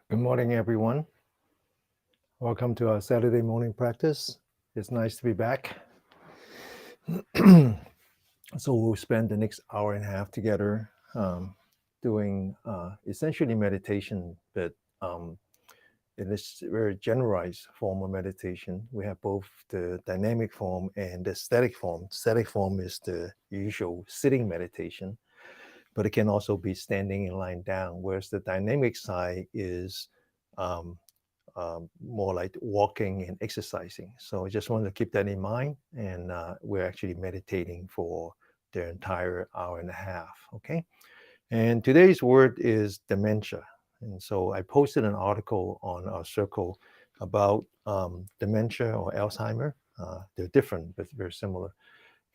Good morning, everyone. Welcome to our Saturday morning practice. It's nice to be back. So we'll spend the next hour and a half together doing essentially meditation, but in this very generalized form of meditation. We have both the dynamic form and the static form. Static form is the usual sitting meditation, but it can also be standing and lying down, whereas the dynamic side is um, more like walking and exercising. So I just wanted to keep that in mind. And we're actually meditating for the entire hour and a half. Okay. And today's word is dementia. And so I posted an article on our circle about dementia or Alzheimer. They're different, but very similar.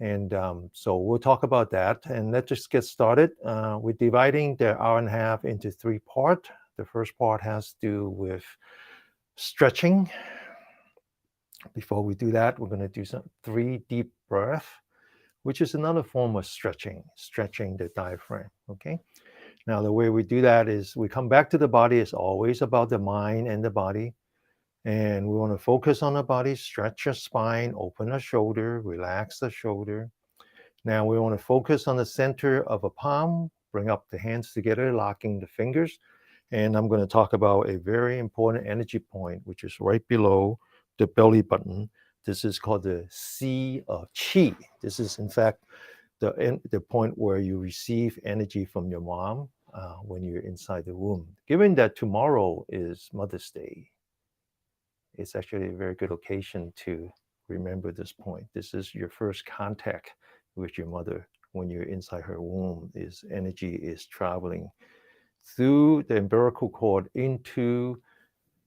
And so we'll talk about that. And let's just get started. We're dividing the hour and a half into three parts. The first part has to do with stretching. Before we do that, we're going to do some 3 deep breath, which is another form of stretching the diaphragm. Okay. Now, the way we do that is we come back to the body. It's always about the mind and the body. And we want to focus on the body, stretch your spine, open the shoulder, relax the shoulder. Now, we want to focus on the center of a palm, bring up the hands together, locking the fingers. And I'm going to talk about a very important energy point, which is right below the belly button. This is called the sea of qi. This is, in fact, the point where you receive energy from your mom when you're inside the womb. Given that tomorrow is Mother's Day, it's actually a very good occasion to remember this point. This is your first contact with your mother when you're inside her womb. Is energy is traveling through the umbilical cord into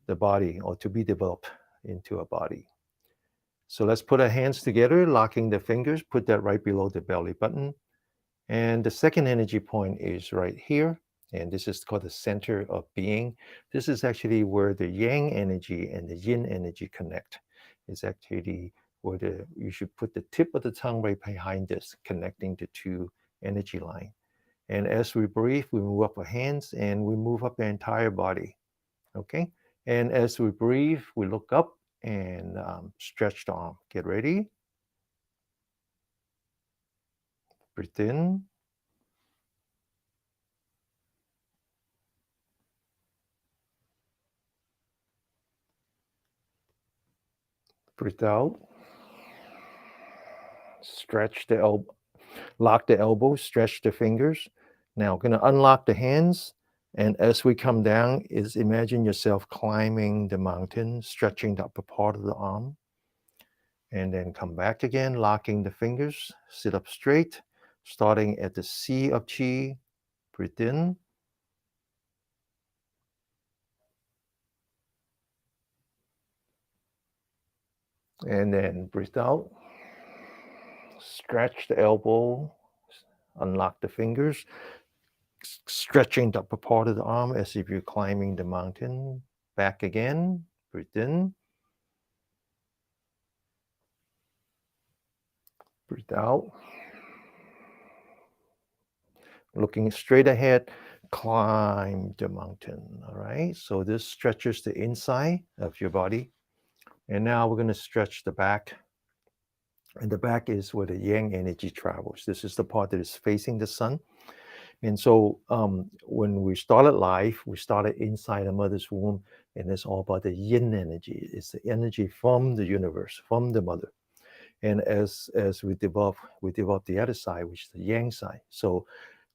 the body, or to be developed into a body. So let's put our hands together, locking the fingers, put that right below the belly button. And the second energy point is right here. And this is called the center of being. This is actually where the yang energy and the yin energy connect. It's actually where you should put the tip of the tongue right behind this, connecting the two energy line. And as we breathe, we move up our hands and we move up the entire body. Okay. And as we breathe, we look up and stretch the arm. Get ready. Breathe in. Breathe out. Stretch the elbow, lock the elbows, stretch the fingers. Now, going to unlock the hands. And as we come down, is imagine yourself climbing the mountain, stretching the upper part of the arm. And then come back again, locking the fingers, sit up straight, starting at the sea of qi. Breathe in. And then breathe out. Stretch the elbow, unlock the fingers, stretching the upper part of the arm as if you're climbing the mountain. Back again. Breathe in. Breathe out. Looking straight ahead, climb the mountain. All right. So this stretches the inside of your body. And now we're going to stretch the back. And the back is where the yang energy travels. This is the part that is facing the sun. And so when we started life, we started inside a mother's womb, and it's all about the yin energy. It's the energy from the universe, from the mother. And as we develop the other side, which is the yang side. So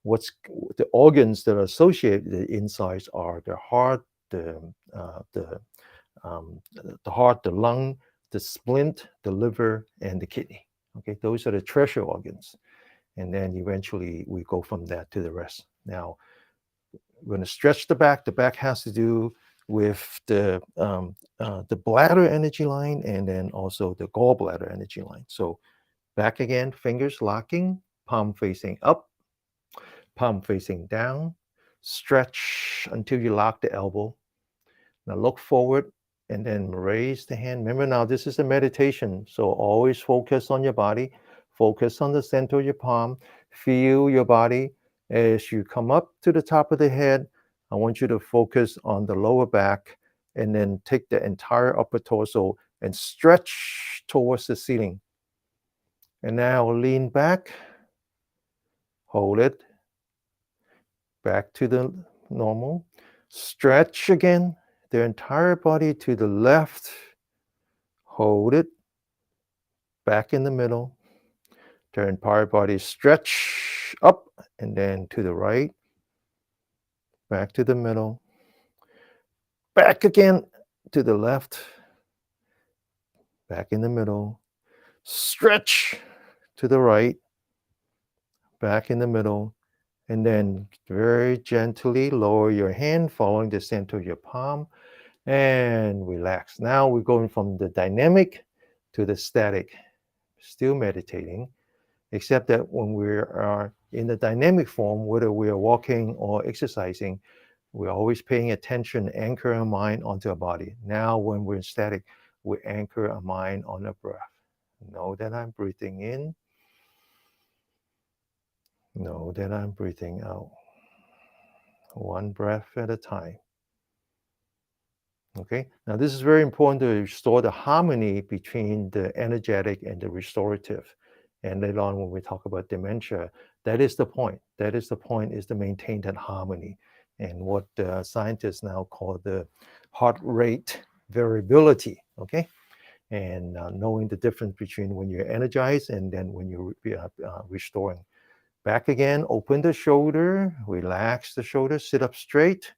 what's the organs that are associated with the insides are the heart, the heart, the lung, the splint, the liver, and the kidney. Okay, those are the treasure organs. And then eventually we go from that to the rest. Now, we're going to stretch the back. The back has to do with the bladder energy line and then also the gallbladder energy line. So back again, fingers locking, palm facing up, palm facing down. Stretch until you lock the elbow. Now look forward and then raise the hand. Remember now, this is a meditation. So always focus on your body. Focus on the center of your palm. Feel your body as you come up to the top of the head. I want you to focus on the lower back and then take the entire upper torso and stretch towards the ceiling. And now lean back, hold it, back to the normal. Stretch again, the entire body to the left, hold it, back in the middle. The entire body stretch up and then to the right, back to the middle, back again to the left, back in the middle, stretch to the right, back in the middle, and then very gently lower your hand following the center of your palm and relax. Now we're going from the dynamic to the static, still meditating, except that when we are in the dynamic form, whether we are walking or exercising, we're always paying attention, anchor our mind onto our body. Now when we're in static, we anchor our mind on the breath. Know that I'm breathing in. Know that I'm breathing out. One breath at a time. Okay, now this is very important to restore the harmony between the energetic and the restorative. And later on, when we talk about dementia, that is the point. That is the point, is to maintain that harmony. And what scientists now call the heart rate variability. Okay, and knowing the difference between when you're energized and then when you're restoring. Back again, open the shoulder, relax the shoulder, sit up straight.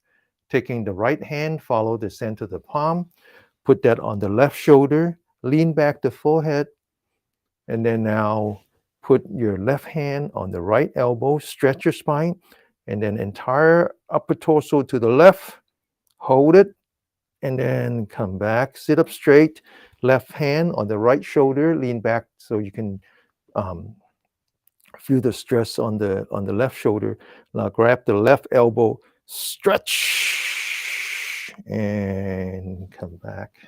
Taking the right hand, follow the center of the palm, put that on the left shoulder, lean back the forehead, and then now put your left hand on the right elbow, stretch your spine, and then entire upper torso to the left, hold it, and then come back, sit up straight, left hand on the right shoulder, lean back so you can feel the stress on the left shoulder. Now grab the left elbow, stretch, and come back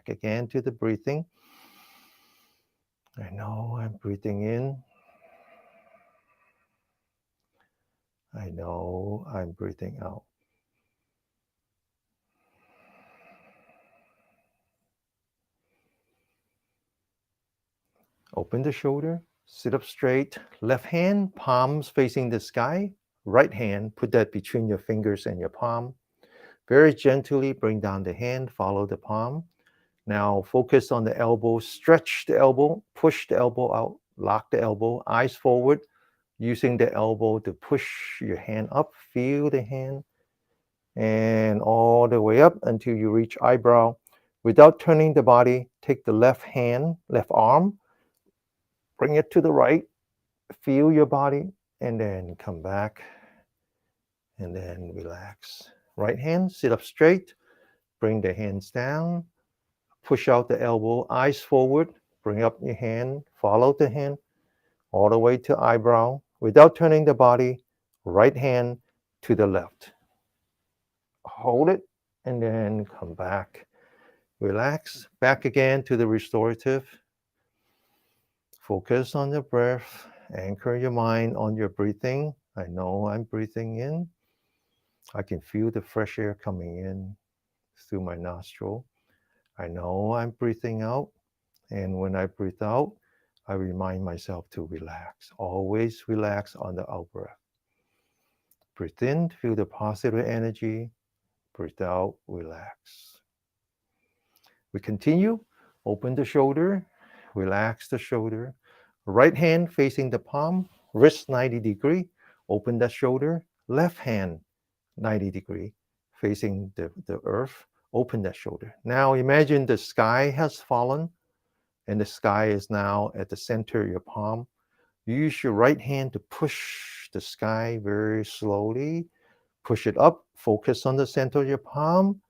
again to the breathing. I know I'm breathing in. I know I'm breathing out. Open the shoulder, sit up straight, left hand, palms facing the sky, right hand, put that between your fingers and your palm. Very gently bring down the hand, follow the palm. Now focus on the elbow, stretch the elbow, push the elbow out, lock the elbow, eyes forward, using the elbow to push your hand up, feel the hand, and all the way up until you reach eyebrow. Without turning the body, take the left hand, left arm, bring it to the right, feel your body, and then come back, and then relax. Right hand, sit up straight, bring the hands down, push out the elbow, eyes forward, bring up your hand, follow the hand, all the way to eyebrow. Without turning the body, right hand to the left. Hold it, and then come back. Relax, back again to the restorative. Focus on the breath. Anchor your mind on your breathing. I know I'm breathing in. I can feel the fresh air coming in through my nostril. I know I'm breathing out. And when I breathe out, I remind myself to relax. Always relax on the out breath. Breathe in, feel the positive energy. Breathe out, relax. We continue. Open the shoulder, relax the shoulder. Right hand facing the palm, wrist 90 degree. Open that shoulder. Left hand 90 degree facing the earth. Open that shoulder. Now imagine the sky has fallen and the sky is now at the center of your palm. Use your right hand to push the sky very slowly. Push it up. Focus on the center of your palm.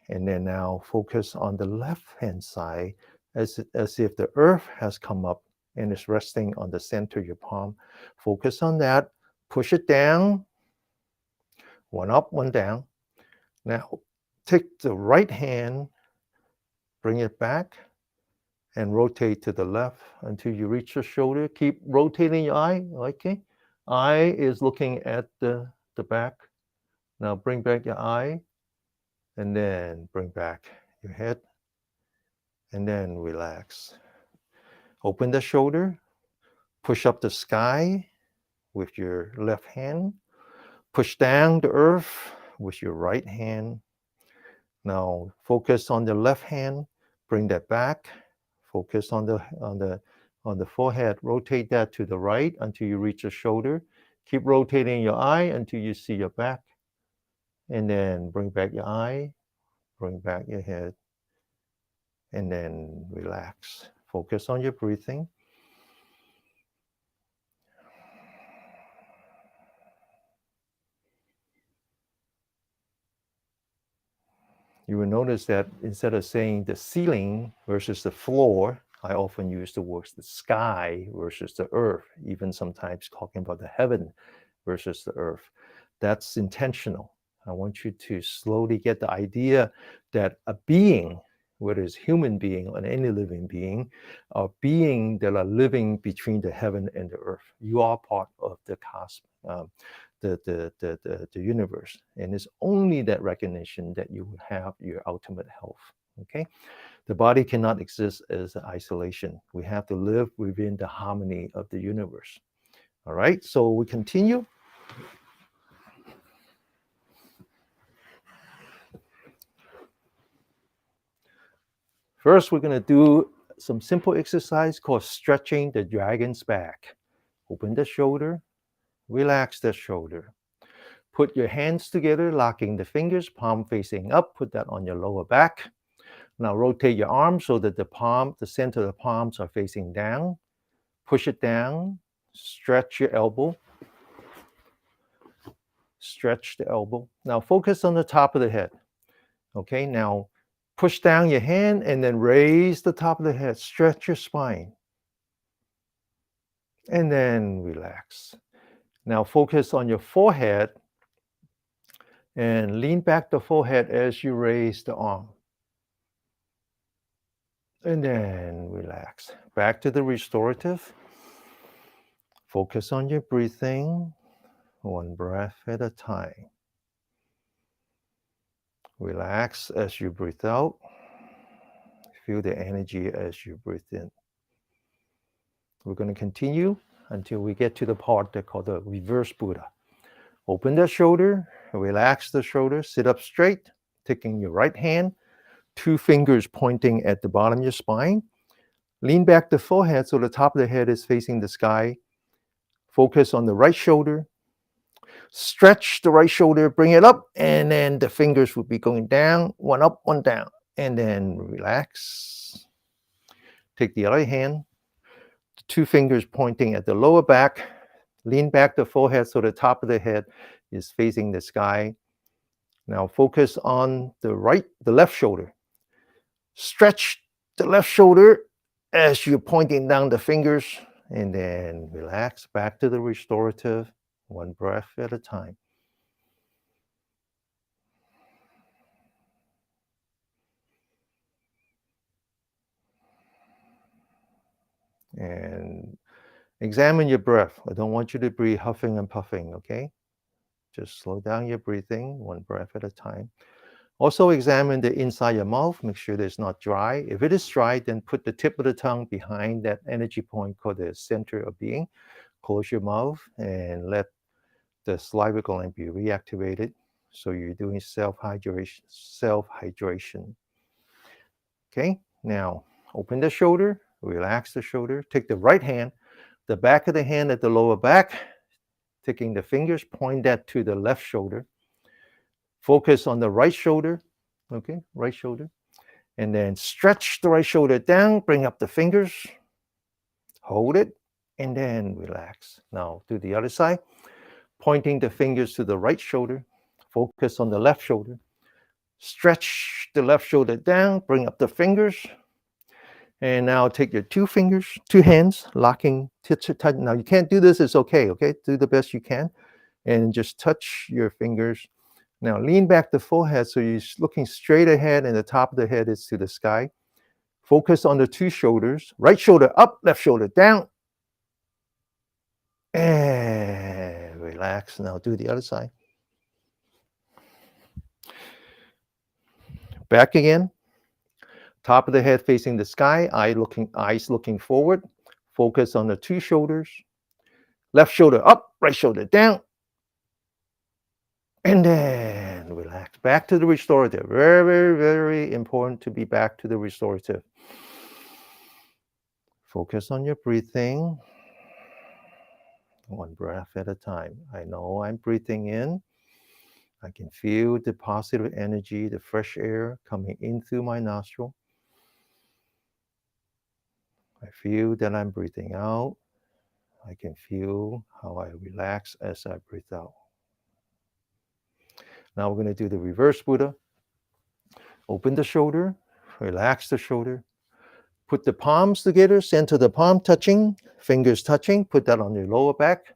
And then now focus on the left-hand side as if the earth has come up and is resting on the center of your palm. Focus on that. Push it down. One up, one down. Now take the right hand, bring it back, and rotate to the left until you reach the shoulder. Keep rotating your eye, okay? Eye is looking at the back. Now bring back your eye, and then bring back your head, and then relax. Open the shoulder, push up the sky with your left hand, push down the earth with your right hand. Now focus on the left hand, bring that back, focus on the forehead, rotate that to the right until you reach the shoulder. Keep rotating your eye until you see your back, and then bring back your eye, bring back your head, and then relax. Focus on your breathing. You will notice that instead of saying the ceiling versus the floor, I often use the words the sky versus the earth, even sometimes talking about the heaven versus the earth. That's intentional. I want you to slowly get the idea that a being, whether it's human being or any living being, are being that are living between the heaven and the earth. You are part of the cosmos. The universe. And it's only that recognition that you will have your ultimate health. Okay? The body cannot exist as isolation. We have to live within the harmony of the universe. All right, so we continue. First, we're going to do some simple exercise called stretching the dragon's back. Open the shoulder, relax the shoulder. Put your hands together, locking the fingers, palm facing up. Put that on your lower back. Now rotate your arms so that the center of the palms are facing down. Push it down. Stretch your elbow. Stretch the elbow. Now focus on the top of the head. Okay, now push down your hand and then raise the top of the head. Stretch your spine. And then relax. Now focus on your forehead and lean back the forehead as you raise the arm. And then relax. Back to the restorative. Focus on your breathing, one breath at a time. Relax as you breathe out. Feel the energy as you breathe in. We're going to continue until we get to the part they call the reverse Buddha. Open the shoulder, relax the shoulder, sit up straight, taking your right hand, 2 fingers pointing at the bottom of your spine. Lean back the forehead so the top of the head is facing the sky. Focus on the right shoulder. Stretch the right shoulder, bring it up, and then the fingers will be going down, one up, one down. And then relax. Take the other hand, 2 fingers pointing at the lower back. Lean back the forehead so the top of the head is facing the sky. Now focus on the left shoulder. Stretch the left shoulder as you're pointing down the fingers, and then relax back to the restorative, one breath at a time. And examine your breath. I don't want you to breathe huffing and puffing, okay? Just slow down your breathing, one breath at a time. Also examine the inside your mouth, make sure that it's not dry. If it is dry, then put the tip of the tongue behind that energy point called the center of being. Close your mouth and let the saliva gland be reactivated. So you're doing self-hydration. Okay, now open the shoulder, relax the shoulder, take the right hand, the back of the hand at the lower back, taking the fingers, point that to the left shoulder. Focus on the right shoulder, okay, right shoulder. And then stretch the right shoulder down, bring up the fingers, hold it, and then relax. Now do the other side, pointing the fingers to the right shoulder, focus on the left shoulder, stretch the left shoulder down, bring up the fingers, and now take your 2 fingers, 2 hands, locking, touch. Now you can't do this, it's okay, okay? Do the best you can, and just touch your fingers. Now lean back the forehead so you're looking straight ahead and the top of the head is to the sky. Focus on the 2 shoulders, right shoulder up, left shoulder down. And relax. Now do the other side. Back again. Top of the head facing the sky, eyes looking forward. Focus on the two shoulders. Left shoulder up, right shoulder down. And then relax. Back to the restorative. Very, very, very important to be back to the restorative. Focus on your breathing. One breath at a time. I know I'm breathing in. I can feel the positive energy, the fresh air coming in through my nostril. I feel that I'm breathing out. I can feel how I relax as I breathe out. Now we're going to do the reverse Buddha. Open the shoulder, relax the shoulder. Put the palms together, center the palm touching, fingers touching. Put that on your lower back.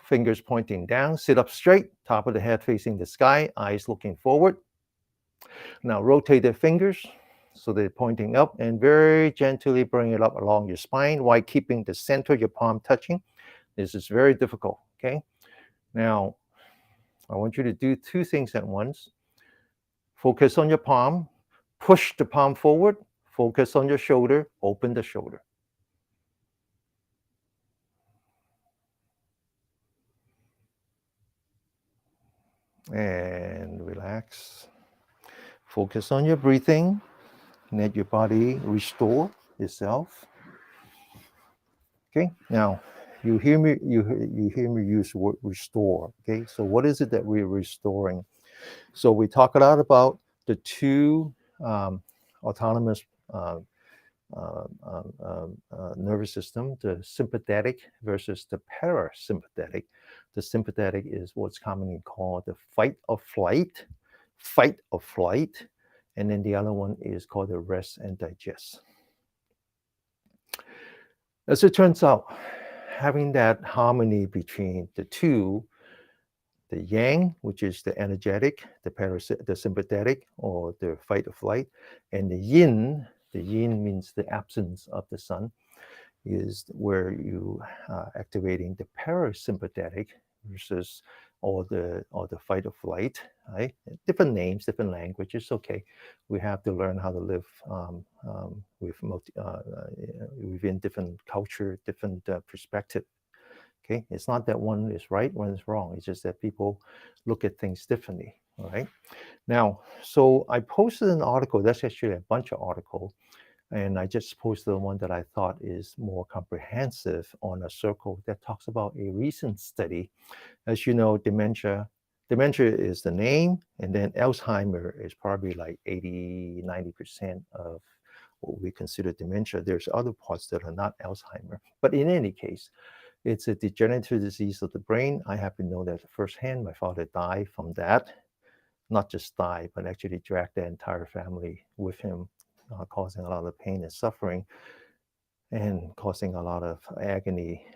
Fingers pointing down, sit up straight, top of the head facing the sky, eyes looking forward. Now rotate the fingers so they're pointing up and very gently bring it up along your spine while keeping the center of your palm touching. This is very difficult, okay? Now, I want you to do two things at once. Focus on your palm, push the palm forward, focus on your shoulder, open the shoulder. And relax. Focus on your breathing. Let your body restore itself. Okay, now you hear me use the word restore. Okay, so what is it that we're restoring? So we talk a lot about the two autonomous nervous system, the sympathetic versus the parasympathetic. The sympathetic is what's commonly called the fight or flight, and then the other one is called the rest and digest. As it turns out, having that harmony between the two, the yang, which is the energetic, the sympathetic or the fight or flight, and the yin means the absence of the sun, is where you activating the parasympathetic versus or the fight or flight, right? Different names, different languages. Okay, we have to learn how to live within different culture, different perspective. Okay, it's not that one is right, one is wrong. It's just that people look at things differently. All right. Now, so I posted an article. That's actually a bunch of articles. And I just posted one that I thought is more comprehensive on a circle that talks about a recent study. As you know, dementia is the name, and then Alzheimer is probably like 80, 90% of what we consider dementia. There's other parts that are not Alzheimer. But in any case, it's a degenerative disease of the brain. I happen to know that firsthand. My father died from that. Not just died, but actually dragged the entire family with him, causing a lot of pain and suffering and causing a lot of agony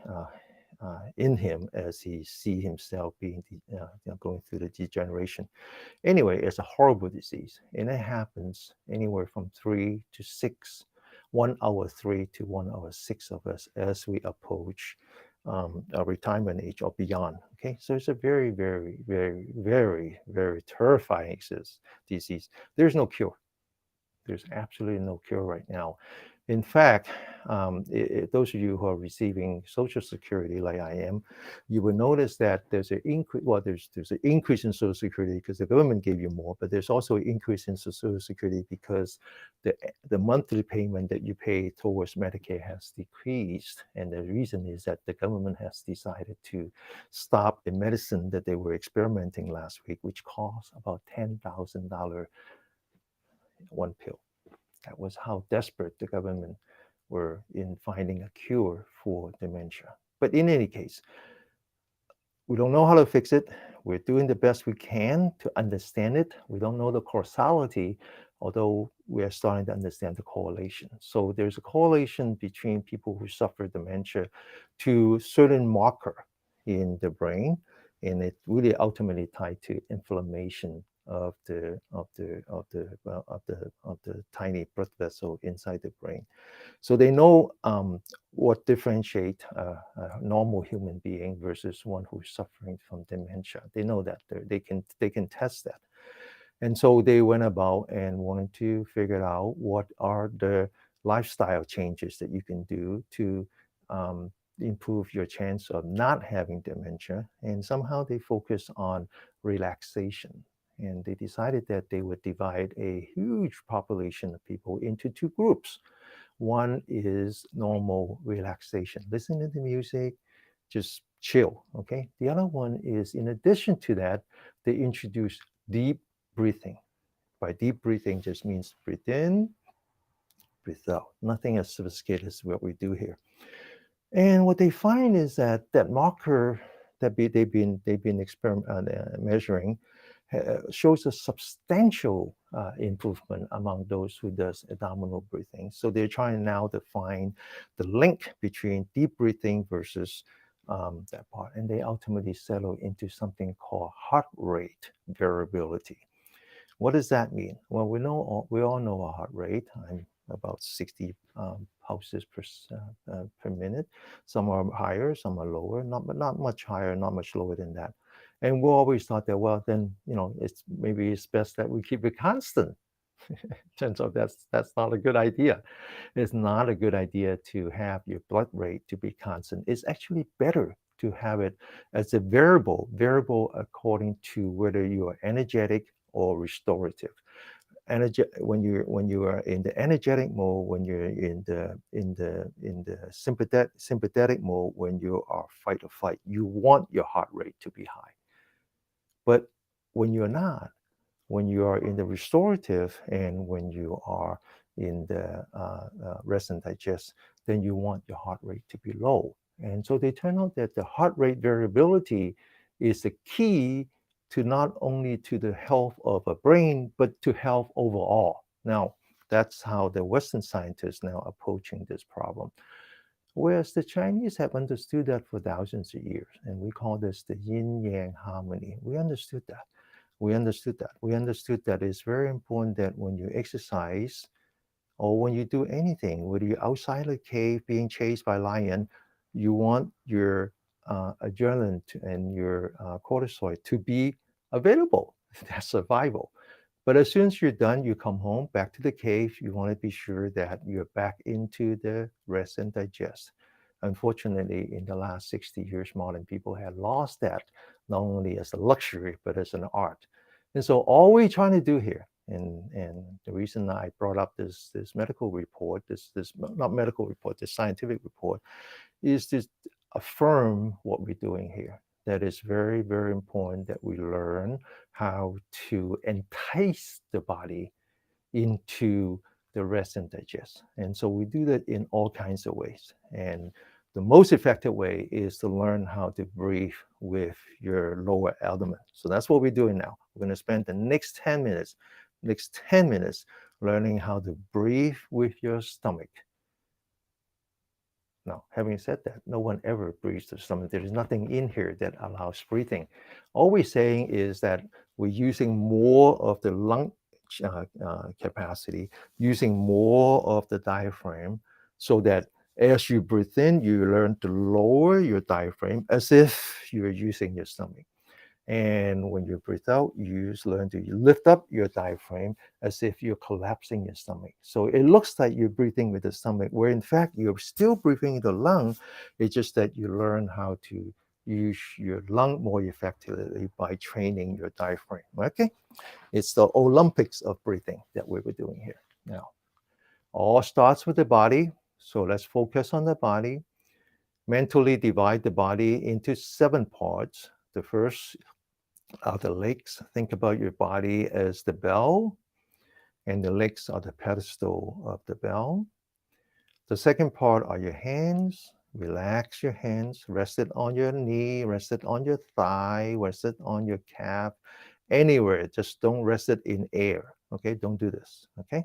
in him as he see himself being going through the degeneration. Anyway, it's a horrible disease, and it happens anywhere from 3 to 6, 1 hour 3 to 1 hour 6 of us as we approach a retirement age or beyond. Okay, so it's a very, very, very, very, very terrifying disease. There's no cure. There's absolutely no cure right now. In fact, those of you who are receiving Social Security, like I am, you will notice that there's an increase. Well, there's an increase in Social Security because the government gave you more, but there's also an increase in Social Security because the monthly payment that you pay towards Medicare has decreased, and the reason is that the government has decided to stop the medicine that they were experimenting last week, which cost about $10,000 one pill. That was how desperate the government were in finding a cure for dementia. But in any case, we don't know how to fix it. We're doing the best we can to understand it. We don't know the causality, although we are starting to understand the correlation. So there's a correlation between people who suffer dementia to certain marker in the brain, and it really ultimately tied to inflammation of the tiny blood vessel inside the brain. So they know what differentiate a normal human being versus one who's suffering from dementia. They know that they can test that. And so they went about and wanted to figure out what are the lifestyle changes that you can do to um, improve your chance of not having dementia. And somehow they focus on relaxation. And they decided that they would divide a huge population of people into two groups. One is normal relaxation, listen to the music, just chill. Okay. The other one is, in addition to that, they introduce deep breathing. By deep breathing, just means breathe in, breathe out. Nothing as sophisticated as what we do here. And what they find is that that marker that they've been measuring shows a substantial improvement among those who does abdominal breathing. So they're trying now to find the link between deep breathing versus that part, and they ultimately settle into something called heart rate variability. What does that mean? Well, we all know our heart rate. I'm about 60 pulses per minute. Some are higher, some are lower. Not much higher, not much lower than that. And we always thought that, well, then it's best that we keep it constant. Turns out that's not a good idea. It's not a good idea to have your blood rate to be constant. It's actually better to have it as a variable according to whether you are energetic or restorative. When you are in the energetic mode, when you're in the sympathetic mode, when you are fight or flight, you want your heart rate to be high. But when you're not, when you are in the restorative and when you are in the rest and digest, then you want your heart rate to be low. And so they turn out that the heart rate variability is the key to not only to the health of a brain, but to health overall. Now, that's how the Western scientists now approaching this problem. Whereas the Chinese have understood that for thousands of years, and we call this the yin yang harmony. We understood that. We understood that it's very important that when you exercise or when you do anything, whether you're outside a cave being chased by a lion, you want your adrenaline and your cortisol to be available. That's survival. But as soon as you're done, you come home, back to the cave. You want to be sure that you're back into the rest and digest. Unfortunately, in the last 60 years, modern people have lost that, not only as a luxury, but as an art. And so all we're trying to do here, and the reason I brought up this medical report, this not medical report, this scientific report, is to affirm what we're doing here. That is very, very important that we learn how to entice the body into the rest and digest. And so we do that in all kinds of ways. And the most effective way is to learn how to breathe with your lower abdomen. So that's what we're doing now. We're going to spend the next 10 minutes learning how to breathe with your stomach. Now, having said that, no one ever breathes the stomach. There is nothing in here that allows breathing. All we're saying is that we're using more of the lung capacity, using more of the diaphragm, so that as you breathe in, you learn to lower your diaphragm as if you're using your stomach. And when you breathe out, you just learn to lift up your diaphragm as if you're collapsing your stomach. So it looks like you're breathing with the stomach, where in fact you're still breathing the lung. It's just that you learn how to use your lung more effectively by training your diaphragm. Okay? It's the Olympics of breathing that we were doing here. Now, all starts with the body. So let's focus on the body. Mentally divide the body into 7 parts. The first are the legs. Think about your body as the bell, and the legs are the pedestal of the bell. The second part are your hands. Relax your hands. Rest it on your knee, rest it on your thigh, rest it on your calf, anywhere. Just don't rest it in air. Okay, don't do this. Okay,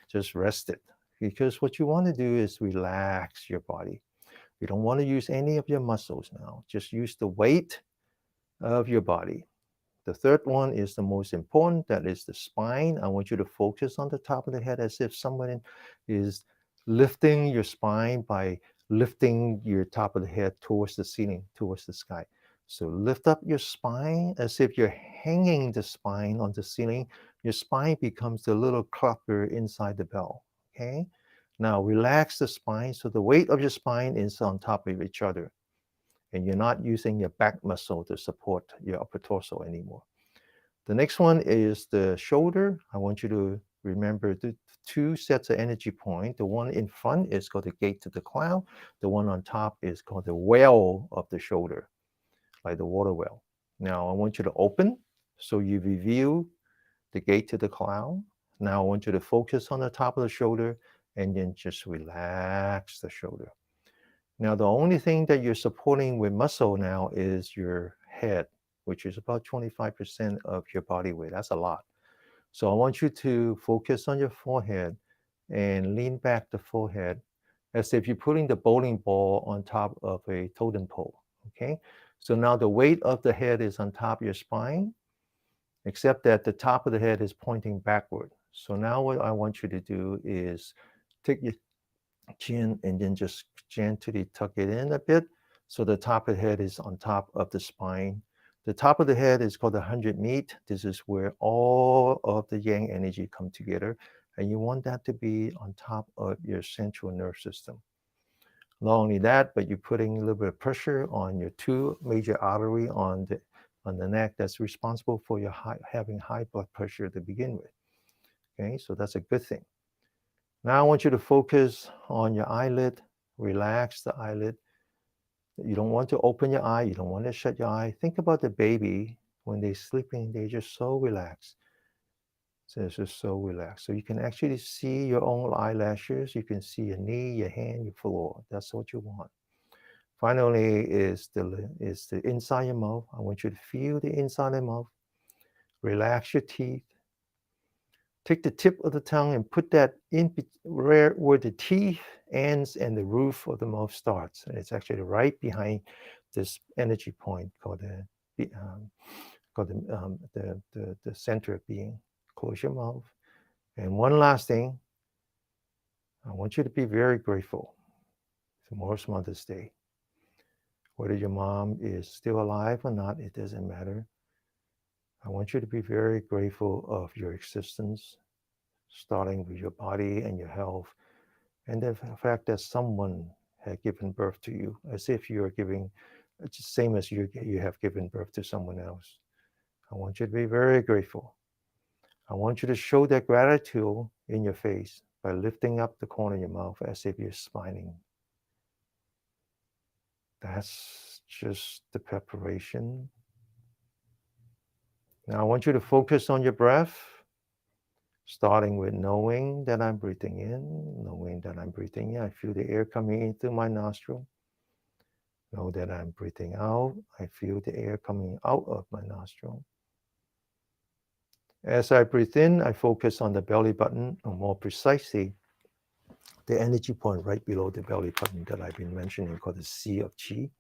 just rest it. Because what you want to do is relax your body. You don't want to use any of your muscles now. Just use the weight of your body. The third one is the most important. That is the spine. I want you to focus on the top of the head as if someone is lifting your spine by lifting your top of the head towards the ceiling, towards the sky. So lift up your spine as if you're hanging the spine on the ceiling. Your spine becomes the little cluster inside the bell. Okay. Now relax the spine so the weight of your spine is on top of each other, and you're not using your back muscle to support your upper torso anymore. The next one is the shoulder. I want you to remember the two sets of energy point. The one in front is called the gate to the cloud. The one on top is called the well of the shoulder, like the water well. Now I want you to open, so you reveal the gate to the cloud. Now I want you to focus on the top of the shoulder and then just relax the shoulder. Now the only thing that you're supporting with muscle now is your head, which is about 25% of your body weight. That's a lot. So I want you to focus on your forehead and lean back the forehead as if you're putting the bowling ball on top of a totem pole. Okay. So now the weight of the head is on top of your spine, except that the top of the head is pointing backward. So now what I want you to do is take your chin and then just gently tuck it in a bit so the top of the head is on top of the spine. The top of the head is called the 100 meat. This is where all of the yang energy come together, and you want that to be on top of your central nerve system. Not only that, but you're putting a little bit of pressure on your two major artery on the neck that's responsible for your having high blood pressure to begin with. Okay, so that's a good thing. Now I want you to focus on your eyelid. Relax the eyelid. You don't want to open your eye. You don't want to shut your eye. Think about the baby when they're sleeping. They're just so relaxed. So it's just so relaxed. So you can actually see your own eyelashes. You can see your knee, your hand, your floor. That's what you want. Finally is the inside your mouth. I want you to feel the inside of the mouth. Relax your teeth. Take the tip of the tongue and put that in where the teeth ends and the roof of the mouth starts. And it's actually right behind this energy point called the center of being. Close your mouth. And one last thing, I want you to be very grateful. Tomorrow's Mother's Day. Whether your mom is still alive or not, it doesn't matter. I want you to be very grateful of your existence, starting with your body and your health, and the fact that someone had given birth to you, as if you are giving, it's the same as you have given birth to someone else. I want you to be very grateful. I want you to show that gratitude in your face by lifting up the corner of your mouth as if you're smiling. That's just the preparation. Now I want you to focus on your breath, starting with knowing that I'm breathing in, knowing that I'm breathing in. I feel the air coming in through my nostril. Know that I'm breathing out. I feel the air coming out of my nostril. As I breathe in, I focus on the belly button, or more precisely, the energy point right below the belly button that I've been mentioning called the Sea of Qi.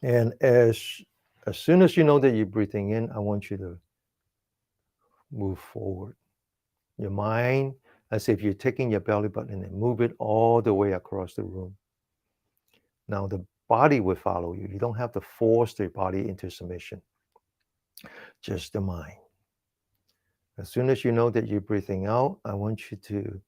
And as soon as you know that you're breathing in, I want you to move forward. Your mind, as if you're taking your belly button and move it all the way across the room. Now the body will follow you. You don't have to force the body into submission, just the mind. As soon as you know that you're breathing out, I want you to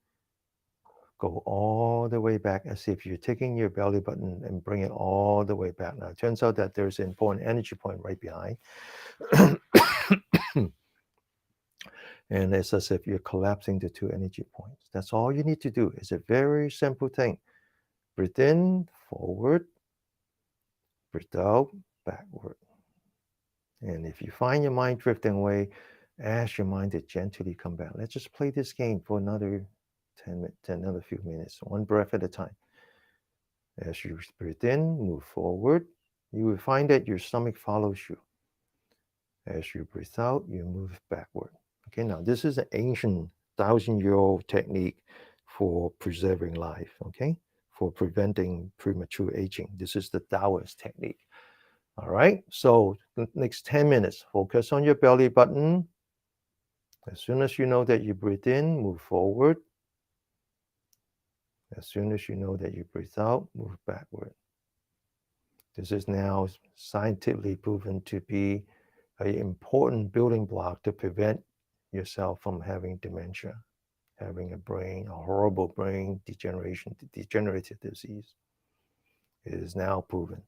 go all the way back as if you're taking your belly button and bring it all the way back. Now, it turns out that there's an important energy point right behind. And it's as if you're collapsing the two energy points. That's all you need to do. It's a very simple thing. Breathe in, forward. Breathe out, backward. And if you find your mind drifting away, ask your mind to gently come back. Let's just play this game for another 10 minutes, another few minutes, one breath at a time. As you breathe in, move forward. You will find that your stomach follows you. As you breathe out, you move backward. Okay, now this is an ancient 1,000-year-old technique for preserving life, okay? For preventing premature aging. This is the Taoist technique. All right, so the next 10 minutes, focus on your belly button. As soon as you know that you breathe in, move forward. As soon as you know that you breathe out, move backward. This is now scientifically proven to be an important building block to prevent yourself from having dementia, having a horrible brain degenerative disease. It is now proven.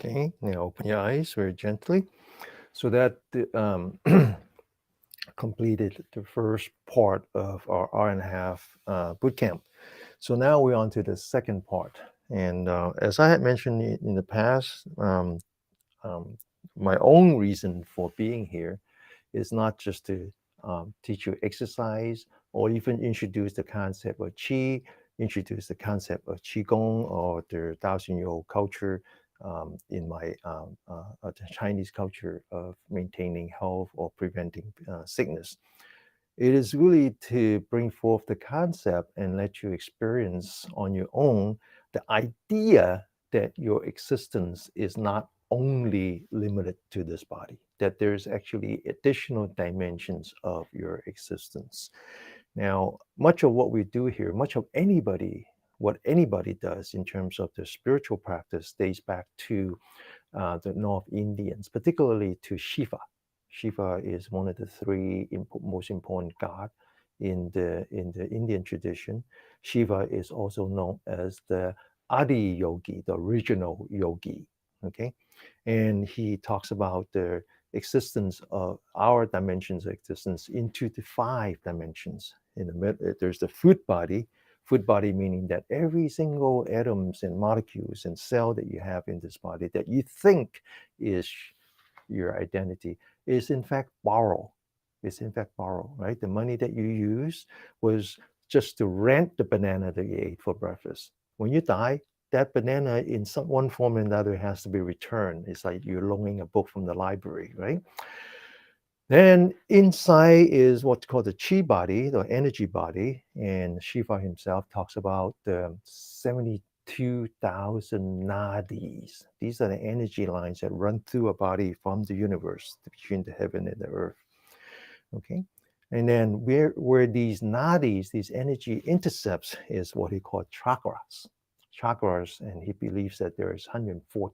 Okay, now open your eyes very gently. So that completed the first part of our hour and a half boot camp. So now we're on to the second part. And as I had mentioned in the past, um, my own reason for being here is not just to teach you exercise or even introduce the concept of qi, introduce the concept of qigong or the thousand-year-old culture in my the Chinese culture of maintaining health or preventing sickness. It is really to bring forth the concept and let you experience on your own the idea that your existence is not only limited to this body, that there's actually additional dimensions of your existence. Now, much of what we do here, much of what anybody does in terms of their spiritual practice dates back to the North Indians, particularly to Shiva. Shiva is one of the three most important god in the Indian tradition. Shiva is also known as the Adi Yogi, the original yogi. Okay, and he talks about the existence of our dimensions of existence into the five dimensions. In the middle, there's the food body meaning that every single atoms and molecules and cell that you have in this body that you think is your identity is in fact borrow. It's in fact borrow, right? The money that you use was just to rent the banana that you ate for breakfast. When you die, that banana in some one form or another has to be returned. It's like you're loaning a book from the library, right? Then inside is what's called the chi body, the energy body, and Shiva himself talks about the 72,000 nadis. These are the energy lines that run through a body from the universe between the heaven and the earth. Okay, and then where these nadis, these energy intercepts, is what he called chakras. Chakras, and he believes that there is 112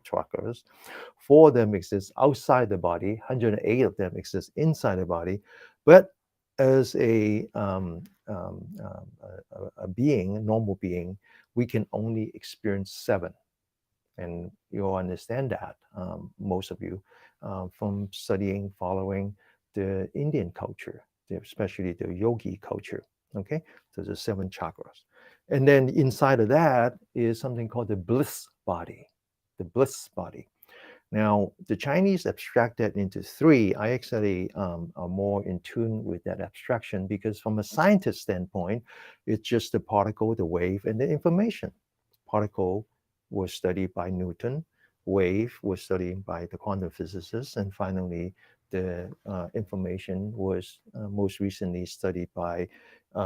chakras. Four of them exist outside the body, 108 of them exist inside the body. But as a being, a normal being, we can only experience seven. And you'll understand that, most of you, from studying, following the Indian culture, especially the yogi culture. Okay, so there's seven chakras. And then inside of that is something called the bliss body. The bliss body. Now, the Chinese abstract that into three. I actually are more in tune with that abstraction because, from a scientist standpoint, it's just the particle, the wave, and the information. Particle was studied by Newton, wave was studied by the quantum physicists, and finally, the information was most recently studied by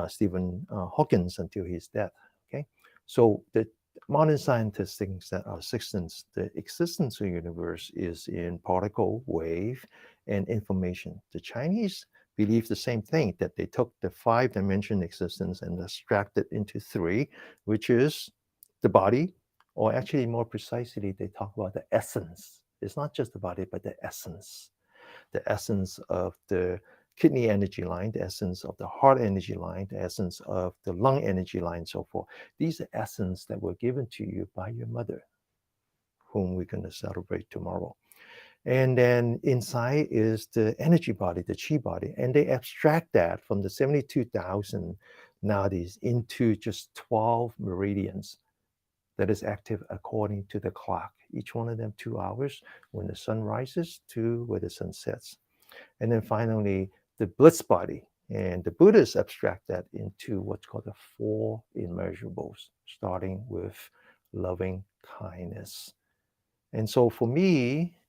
Stephen Hawkins until his death. Okay, so the modern scientists think that our existence, the existence of the universe, is in particle, wave, and information. The Chinese believe the same thing, that they took the five-dimension existence and abstracted into three, which is the body, or actually more precisely, they talk about the essence. It's not just the body, but the essence of the kidney energy line, the essence of the heart energy line, the essence of the lung energy line, so forth. These are essence that were given to you by your mother, whom we're going to celebrate tomorrow. And then inside is the energy body, the chi body, and they abstract that from the 72,000 nadis into just 12 meridians that is active according to the clock. Each one of them 2 hours, when the sun rises to where the sun sets. And then finally, the bliss body. And the Buddhists abstract that into what's called the four immeasurables, starting with loving kindness. And so for me,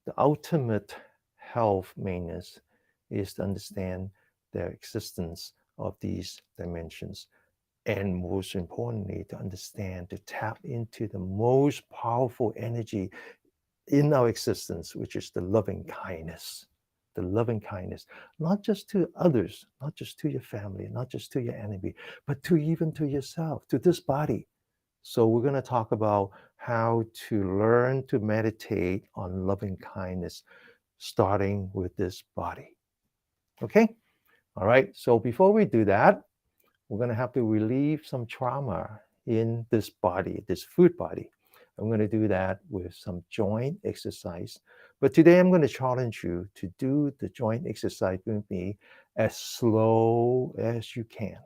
the ultimate health maintenance is to understand the existence of these dimensions. And most importantly, to understand, to tap into the most powerful energy in our existence, which is the loving kindness. The loving kindness, not just to others, not just to your family, not just to your enemy, but to even to yourself, to this body. So we're going to talk about how to learn to meditate on loving kindness, starting with this body. Okay? All right. So before we do that, we're going to have to relieve some trauma in this body, this food body. I'm going to do that with some joint exercise. But today I'm going to challenge you to do the joint exercise with me as slow as you can.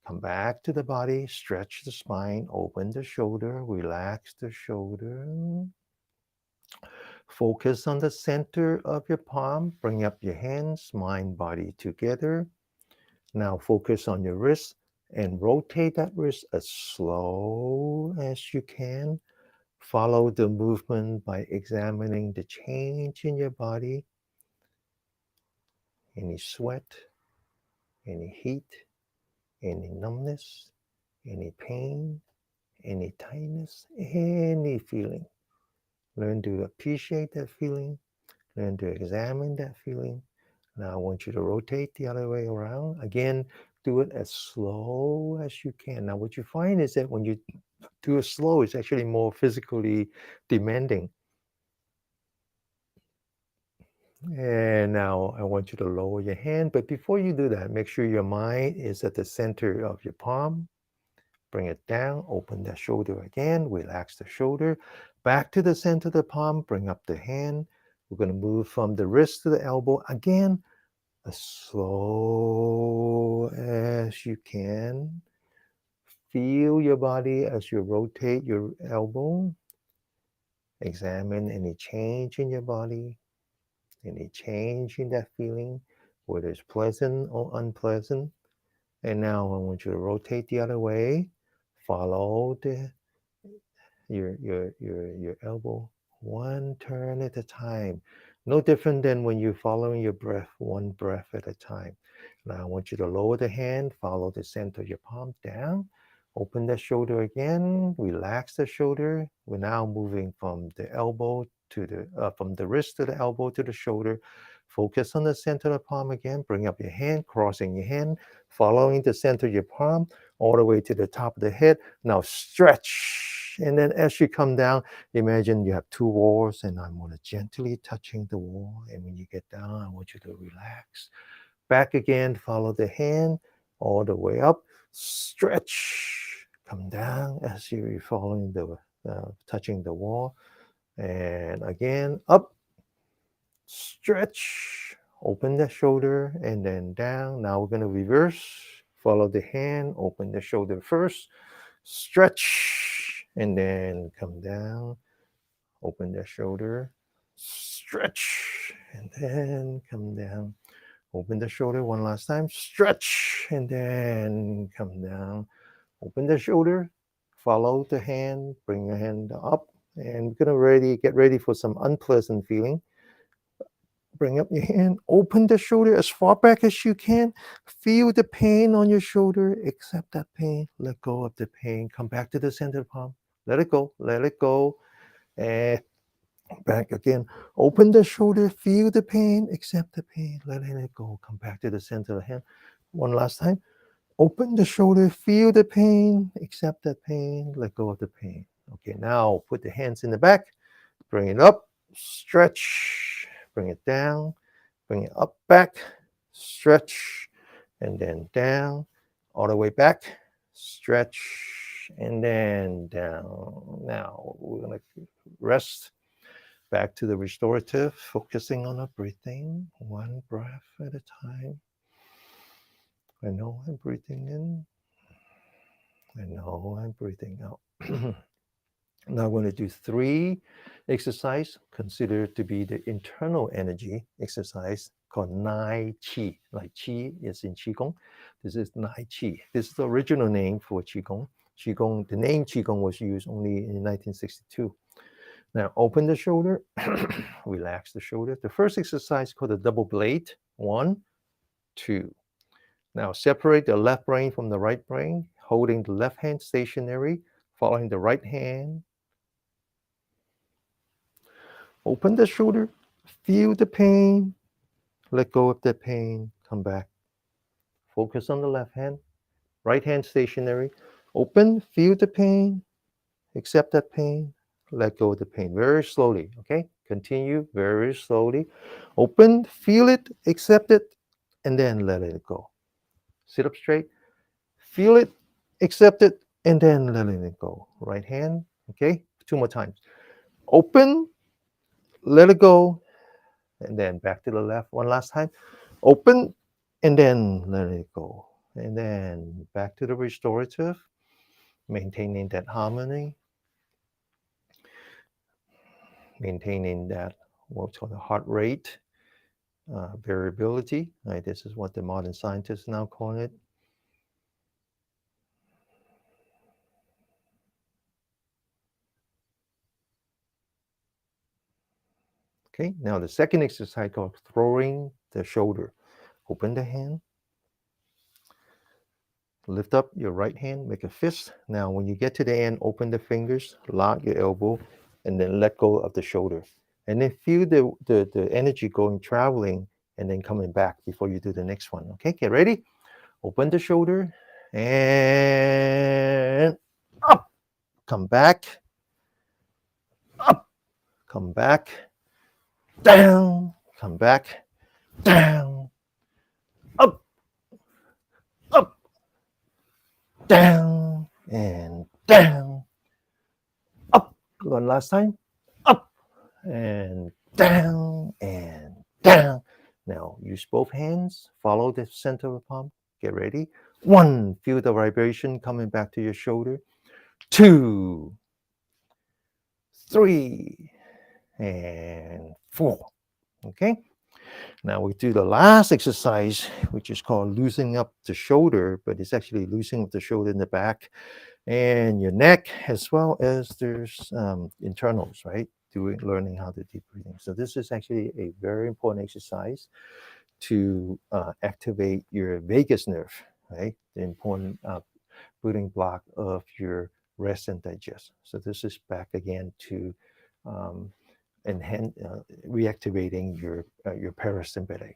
Come back to the body, stretch the spine, open the shoulder, relax the shoulder. Focus on the center of your palm. Bring up your hands, mind, body together. Now focus on your wrist and rotate that wrist as slow as you can. Follow the movement by examining the change in your body. Any sweat, any heat, any numbness, any pain, any tightness, any feeling. Learn to appreciate that feeling. Learn to examine that feeling. Now I want you to rotate the other way around. Again, do it as slow as you can. Now what you find is that when you do it slow, it's actually more physically demanding. And now I want you to lower your hand. But before you do that, make sure your mind is at the center of your palm. Bring it down, open the shoulder again, relax the shoulder. Back to the center of the palm, bring up the hand. We're going to move from the wrist to the elbow. Again, as slow as you can. Feel your body as you rotate your elbow. Examine any change in your body, any change in that feeling, whether it's pleasant or unpleasant. And now I want you to rotate the other way. Follow your elbow one turn at a time. No different than when you're following your breath, one breath at a time. Now I want you to lower the hand, follow the center of your palm down, open the shoulder again, relax the shoulder. We're now moving from the elbow to from the wrist to the elbow to the shoulder. Focus on the center of the palm again. Bring up your hand, crossing your hand, following the center of your palm all the way to the top of the head. Now stretch. And then as you come down, imagine you have two walls and I'm going to gently touching the wall. And when you get down, I want you to relax. Back again, follow the hand all the way up. Stretch. Come down as you're following touching the wall. And again, up. Stretch. Open the shoulder and then down. Now we're going to reverse. Follow the hand, open the shoulder first. Stretch and then come down. Open the shoulder. Stretch and then come down. Open the shoulder one last time. Stretch and then come down. Open the shoulder. Follow the hand. Bring your hand up. And we're going to get ready for some unpleasant feeling. Bring up your hand. Open the shoulder as far back as you can. Feel the pain on your shoulder. Accept that pain. Let go of the pain. Come back to the center of the palm. Let it go. Let it go. And back again. Open the shoulder. Feel the pain. Accept the pain. Let it go. Come back to the center of the hand. One last time. Open the shoulder. Feel the pain. Accept that pain. Let go of the pain. Okay, now put the hands in the back. Bring it up. Stretch. Bring it down. Bring it up, back. Stretch. And then down. All the way back. Stretch. And then down. Now we're going to rest. Back to the restorative, focusing on our breathing, one breath at a time. I know I'm breathing in. I know I'm breathing out. Now I'm going to do 3 exercise considered to be the internal energy exercise called Nai Qi. Like Qi is in QiGong. This is Nai Qi. This is the original name for QiGong. QiGong, the name QiGong was used only in 1962. Now open the shoulder, relax the shoulder. The first exercise called the double blade. 1, 2. Now separate the left brain from the right brain, holding the left hand stationary, following the right hand. Open the shoulder, feel the pain, let go of the pain, come back. Focus on the left hand, right hand stationary. Open, feel the pain, accept that pain, let go of the pain. Very slowly, okay? Continue very slowly. Open, feel it, accept it, and then let it go. Sit up straight, feel it, accept it, and then let it go. Right hand, Okay, 2 more times. Open, let it go, and then back to the left one last time. Open, and then let it go. And then back to the restorative, maintaining that harmony, maintaining that what's called the heart rate variability. Right, this is what the modern scientists now call it. Okay, now the second exercise called throwing the shoulder. Open the hand, lift up your right hand, make a fist. Now, when you get to the end, open the fingers, lock your elbow, and then let go of the shoulder. And then feel the energy going, traveling, and then coming back before you do the next one. Okay, get ready. Open the shoulder and up. Come back, up, come back, down, come back, down, up, up, down, and down, up. One last time. Up and down and down. Now use both hands. Follow the center of the palm. Get ready. 1, feel the vibration coming back to your shoulder. 2, 3, and 4. Okay. Now we do the last exercise, which is called loosening up the shoulder, but it's actually loosening up the shoulder in the back and your neck, as well as there's internals, right? Learning how to deep breathing. So this is actually a very important exercise to activate your vagus nerve, right? The important building block of your rest and digest. So this is back again to um, reactivating your parasympathetic,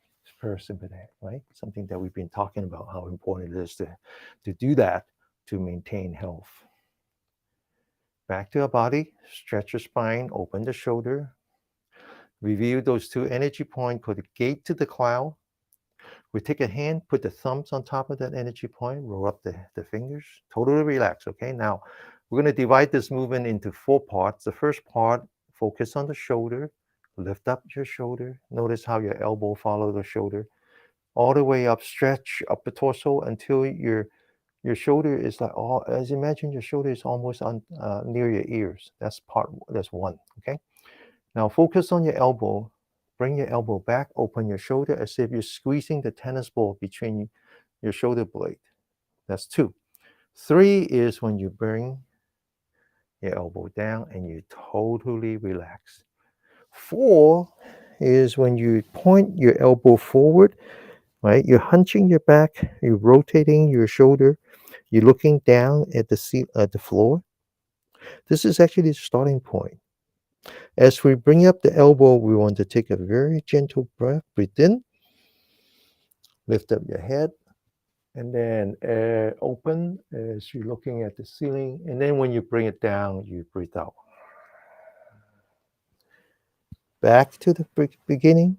right? Something that we've been talking about, how important it is to do that to maintain health. Back to our body, stretch your spine, open the shoulder. Review those 2 energy points, called the gate to the cloud. We take a hand, put the thumbs on top of that energy point, roll up the fingers, totally relax. Okay, now we're going to divide this movement into 4 parts. The first part, focus on the shoulder, lift up your shoulder. Notice how your elbow follows the shoulder, all the way up, stretch up the torso until your shoulder is like all, as imagine your shoulder is almost on near your ears. That's 1. Okay. Now focus on your elbow. Bring your elbow back. Open your shoulder as if you're squeezing the tennis ball between your shoulder blade. That's 2. 3 is when you bring your elbow down and you totally relax. 4 is when you point your elbow forward, right? You're hunching your back. You're rotating your shoulder. You're looking down at the floor. This is actually the starting point. As we bring up the elbow, we want to take a very gentle breath. Breathe in, lift up your head, and then open as you're looking at the ceiling. And then when you bring it down, you breathe out. Back to the beginning.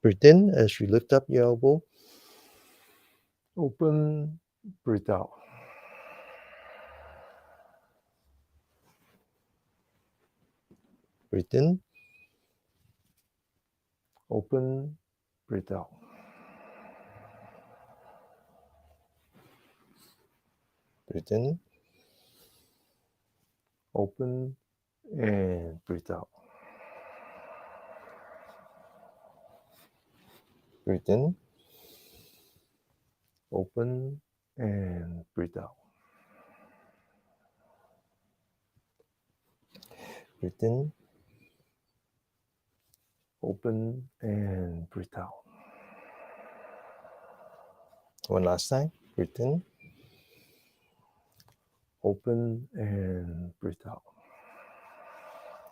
Breathe in as you lift up your elbow. Open, breathe out. Breathe in, open, breathe out. Breathe in, open, and breathe out. Breathe in, open, and breathe out. Breathe in, open, and breathe out. One last time. Breathe in, open, and breathe out.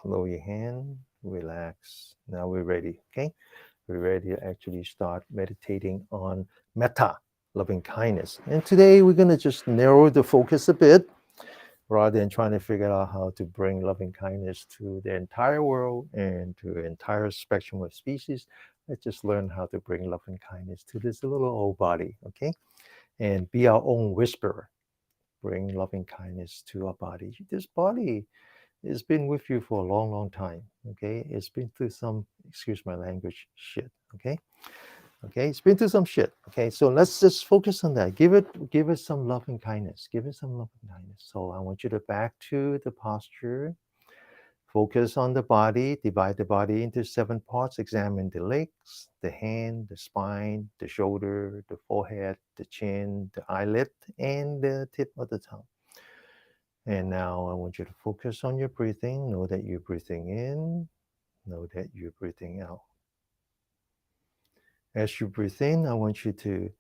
Lower your hand, relax. Now we're ready, okay? We're ready to actually start meditating on metta, loving kindness. And today we're going to just narrow the focus a bit rather than trying to figure out how to bring loving kindness to the entire world and to the entire spectrum of species. Let's just learn how to bring loving kindness to this little old body, okay? And be our own whisperer. bring loving kindness to our body. This body has been with you for a long, long time. Okay, it's been through some, excuse my language, shit. Okay, okay, it's been through some shit. Okay, so let's just focus on that. Give it some loving kindness. Give it some loving kindness. So I want you to back to the posture. Focus on the body, divide the body into 7 parts. Examine the legs, the hand, the spine, the shoulder, the forehead, the chin, the eyelid, and the tip of the tongue. And now I want you to focus on your breathing. Know that you're breathing in, know that you're breathing out. As you breathe in, I want you to,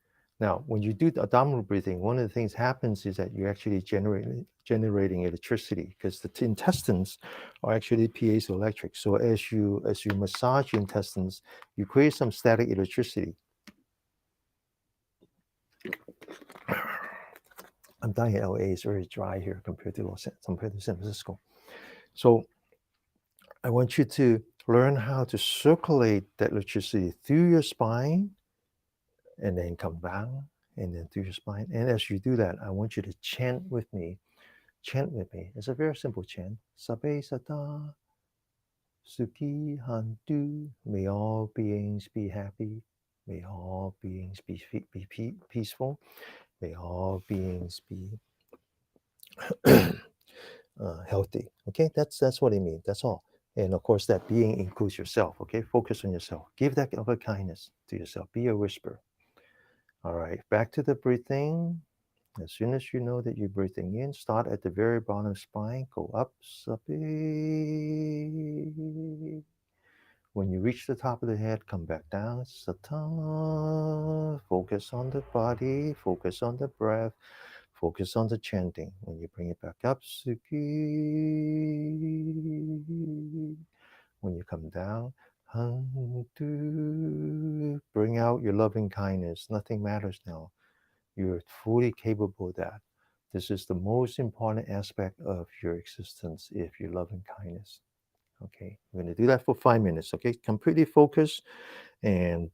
now when you do the abdominal breathing, one of the things happens is that you're actually generating electricity because the intestines are actually piezoelectric. So as you massage your intestines, you create some static electricity. I'm dying in LA, it's very dry here compared to San Francisco. So I want you to learn how to circulate that electricity through your spine and then come down and then through your spine. And as you do that, I want you to chant with me. Chant with me. It's a very simple chant. Sabe sata, suki hantu. May all beings be happy. May all beings be peaceful. May all beings be healthy. Okay, that's what it means. That's all. And of course, that being includes yourself. Okay, focus on yourself. Give that other kindness to yourself. Be a whisper. All right, back to the breathing. As soon as you know that you're breathing in, start at the very bottom spine, go up, sabi. When you reach the top of the head, come back down, sata. Focus on the body, focus on the breath, focus on the chanting. When you bring it back up, suki. When you come down, hantu. Bring out your loving kindness. Nothing matters now. You're fully capable of that. This is the most important aspect of your existence if you're loving kindness. Okay, we're going to do that for 5 minutes. Okay, completely focus and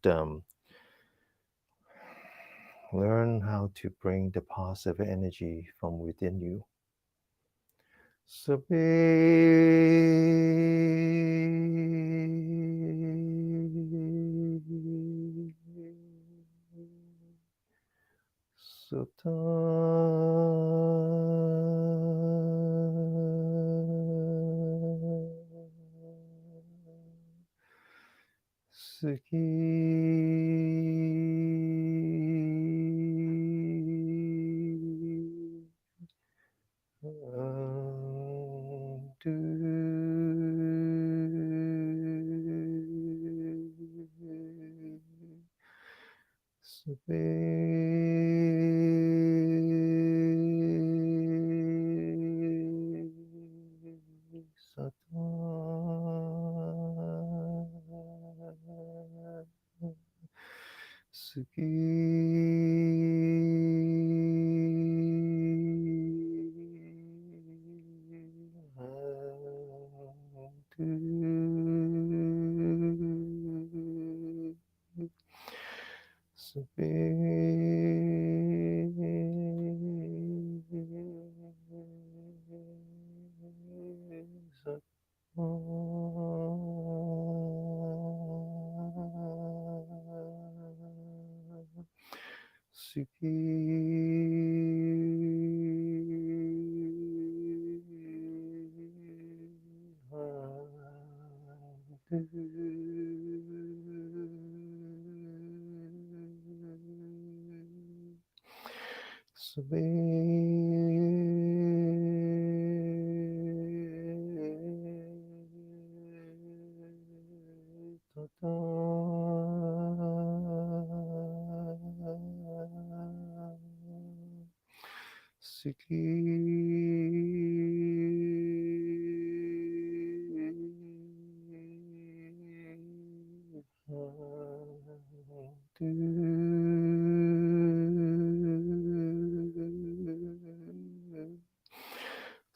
learn how to bring the positive energy from within you. Sabe Sutta Suki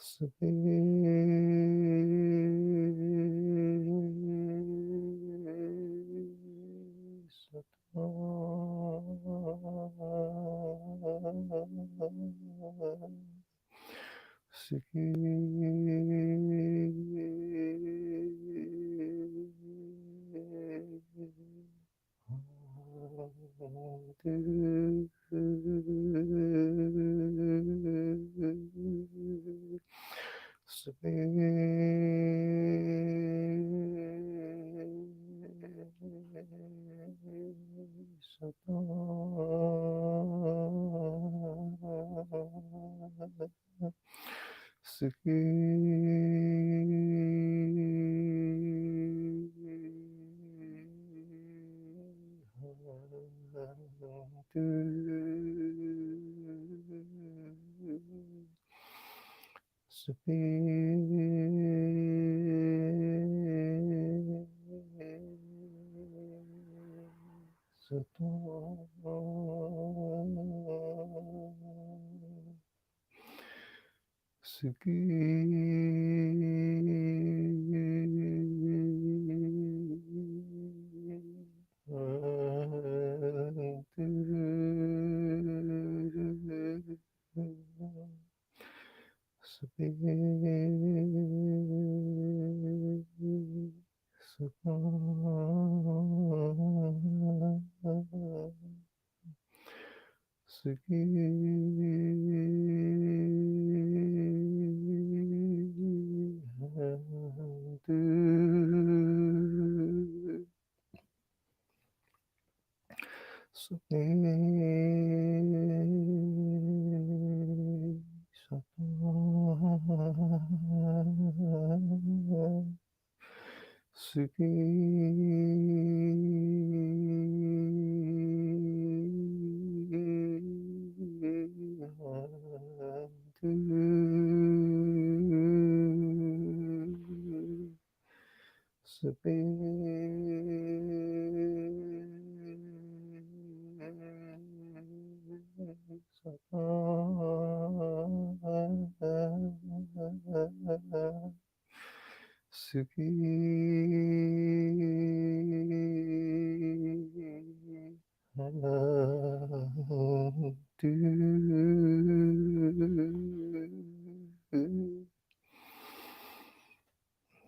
Suki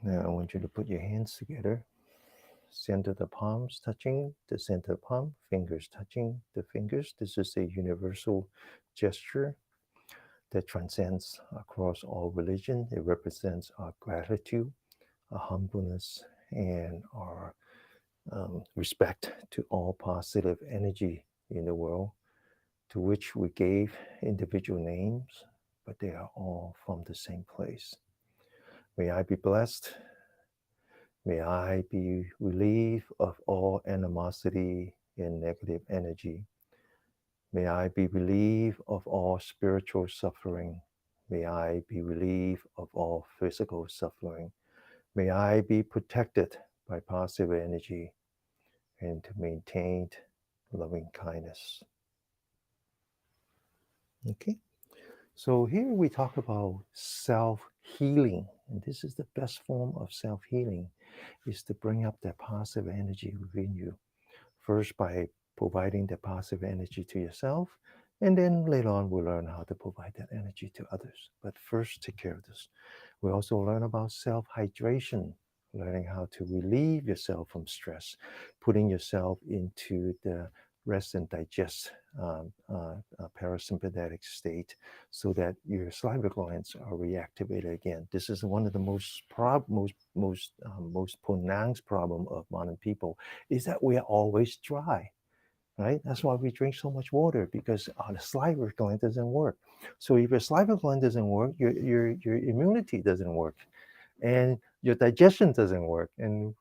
Now I want you to put your hands together, center the palms touching the center palm, fingers touching the fingers. This is a universal gesture that transcends across all religion. It represents our gratitude, our humbleness, and our respect to all positive energy in the world, to which we gave individual names, but they are all from the same place. May I be blessed. May I be relieved of all animosity and negative energy. May I be relieved of all spiritual suffering. May I be relieved of all physical suffering. May I be protected by positive energy and to maintain loving kindness. Okay, so here we talk about self-healing, and this is the best form of self-healing, is to bring up that positive energy within you. First, by providing the positive energy to yourself, and then later on we'll learn how to provide that energy to others. But first, take care of this. We also learn about self-hydration, learning how to relieve yourself from stress, putting yourself into the rest and digest parasympathetic state so that your saliva glands are reactivated again. This is one of the most pronounced problem of modern people, is that we are always dry, right? That's why we drink so much water, because our saliva gland doesn't work. So if your saliva gland doesn't work, your immunity doesn't work, and your digestion doesn't work, and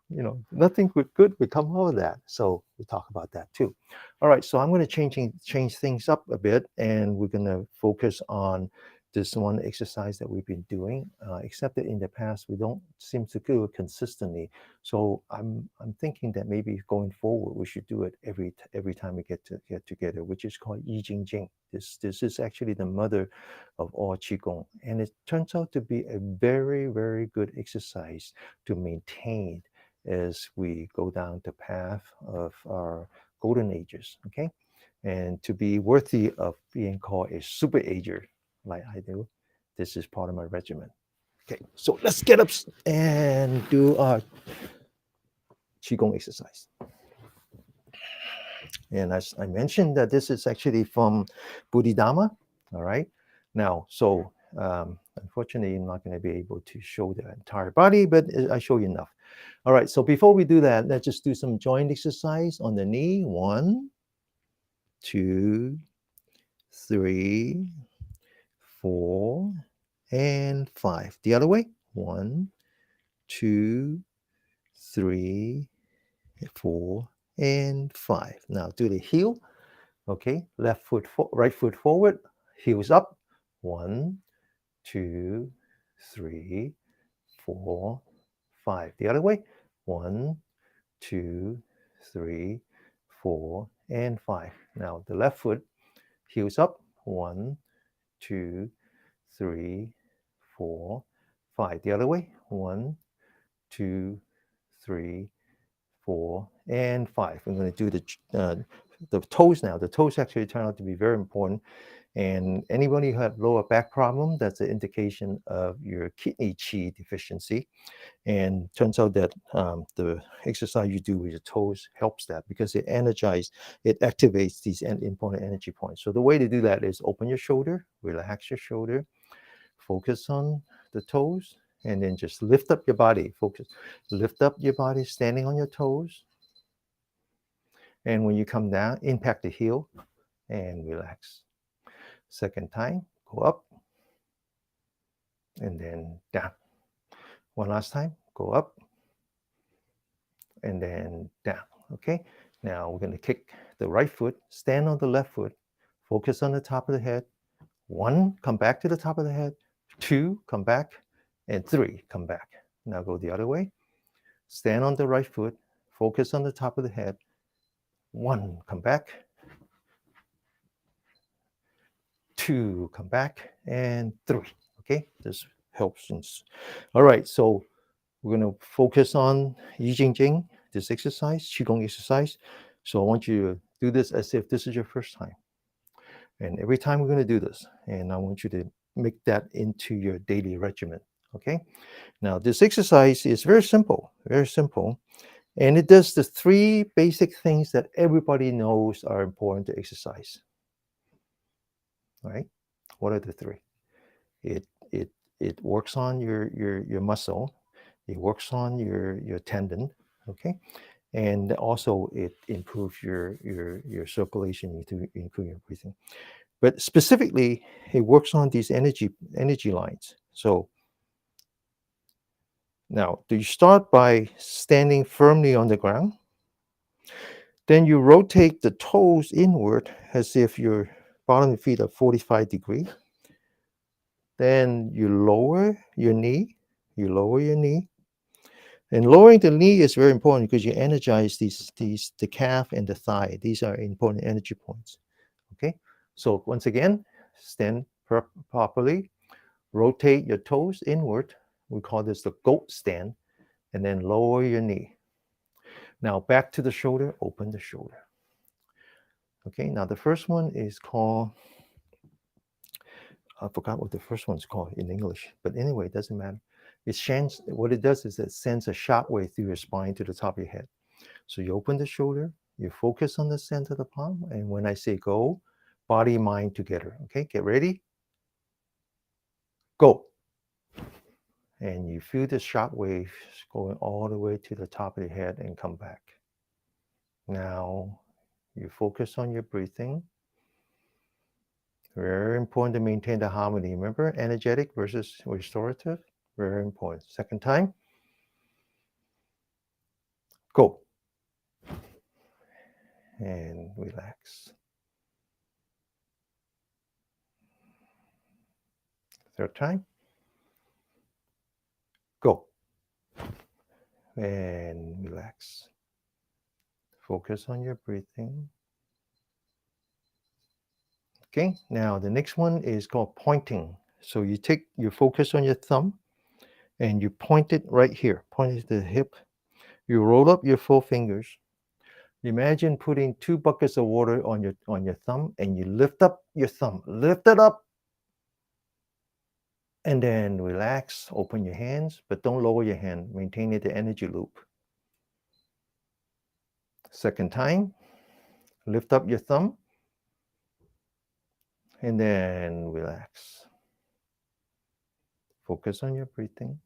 nothing good would come out of that. So we talk about that too. All right, so I'm going to change things up a bit, and we're going to focus on this one exercise that we've been doing, except that in the past we don't seem to do it consistently. So I'm thinking that maybe going forward we should do it every time we get together, which is called Jing. This is actually the mother of all qigong, and it turns out to be a very, very good exercise to maintain as we go down the path of our golden ages. Okay, and to be worthy of being called a super ager like I do, this is part of my regimen. Okay, so let's get up and do our QiGong exercise. And as I mentioned, that this is actually from Bodhidharma. All right. Now, so unfortunately, I'm not going to be able to show the entire body, but I show you enough. All right. So before we do that, let's just do some joint exercise on the knee. 1, 2, 3, 4, and 5. The other way. 1, 2, 3, 4, and 5. Now do the heel. Okay, left foot, right foot forward, heels up. 1, 2, 3, 4, 5. The other way. 1, 2, 3, 4, and 5. Now the left foot, heels up. 1, 2, 3, 4, 5. The other way. 1, 2, 3, 4, and 5. I'm going to do the toes now. The toes actually turn out to be very important. And anybody who have lower back problem, that's an indication of your kidney qi deficiency. And turns out that the exercise you do with your toes helps that because it activates these important energy points. So the way to do that is open your shoulder, relax your shoulder, focus on the toes, and then just lift up your body. Lift up your body, standing on your toes. And when you come down, impact the heel and relax. Second time, go up and then down. One last time, go up and then down. Okay, now we're going to kick the right foot, stand on the left foot, focus on the top of the head. 1, come back to the top of the head. 2, come back. And 3, come back. Now go the other way. Stand on the right foot, focus on the top of the head. 1, come back. 2, come back. And 3. Okay, this helps. All right, so we're going to focus on Jing, this exercise, QiGong exercise. So I want you to do this as if this is your first time. And every time we're going to do this, and I want you to make that into your daily regimen. Okay. Now, this exercise is very simple, very simple. And it does the 3 basic things that everybody knows are important to exercise. All right. What are the 3? It works on your muscle. It works on your tendon. Okay. And also it improves your circulation, including your breathing. But specifically, it works on these energy lines. So now, do you start by standing firmly on the ground? Then you rotate the toes inward as if your bottom feet are 45 degrees. Then you lower your knee. You lower your knee. And lowering the knee is very important because you energize the calf and the thigh. These are important energy points. Okay. So once again, stand properly. Rotate your toes inward. We call this the goat stand. And then lower your knee. Now back to the shoulder, open the shoulder. Okay, now the first one is called, I forgot what the first one's called in English, but anyway, it doesn't matter. What it does is it sends a shock wave through your spine to the top of your head. So you open the shoulder, you focus on the center of the palm, and when I say go, body, mind together. Okay, get ready. Go. And you feel the shock wave going all the way to the top of the head and come back. Now you focus on your breathing. Very important to maintain the harmony. Remember, energetic versus restorative. Very important. Second time. Go. And relax. Third time. Go. And relax. Focus on your breathing. Okay, now the next one is called pointing. So you focus on your thumb and you point it right here. Point it to the hip. You roll up your 4 fingers. Imagine putting 2 buckets of water on your thumb and you lift up your thumb. Lift it up. And then relax, open your hands, but don't lower your hand. Maintain the energy loop. Second time, lift up your thumb and then relax. Focus on your breathing.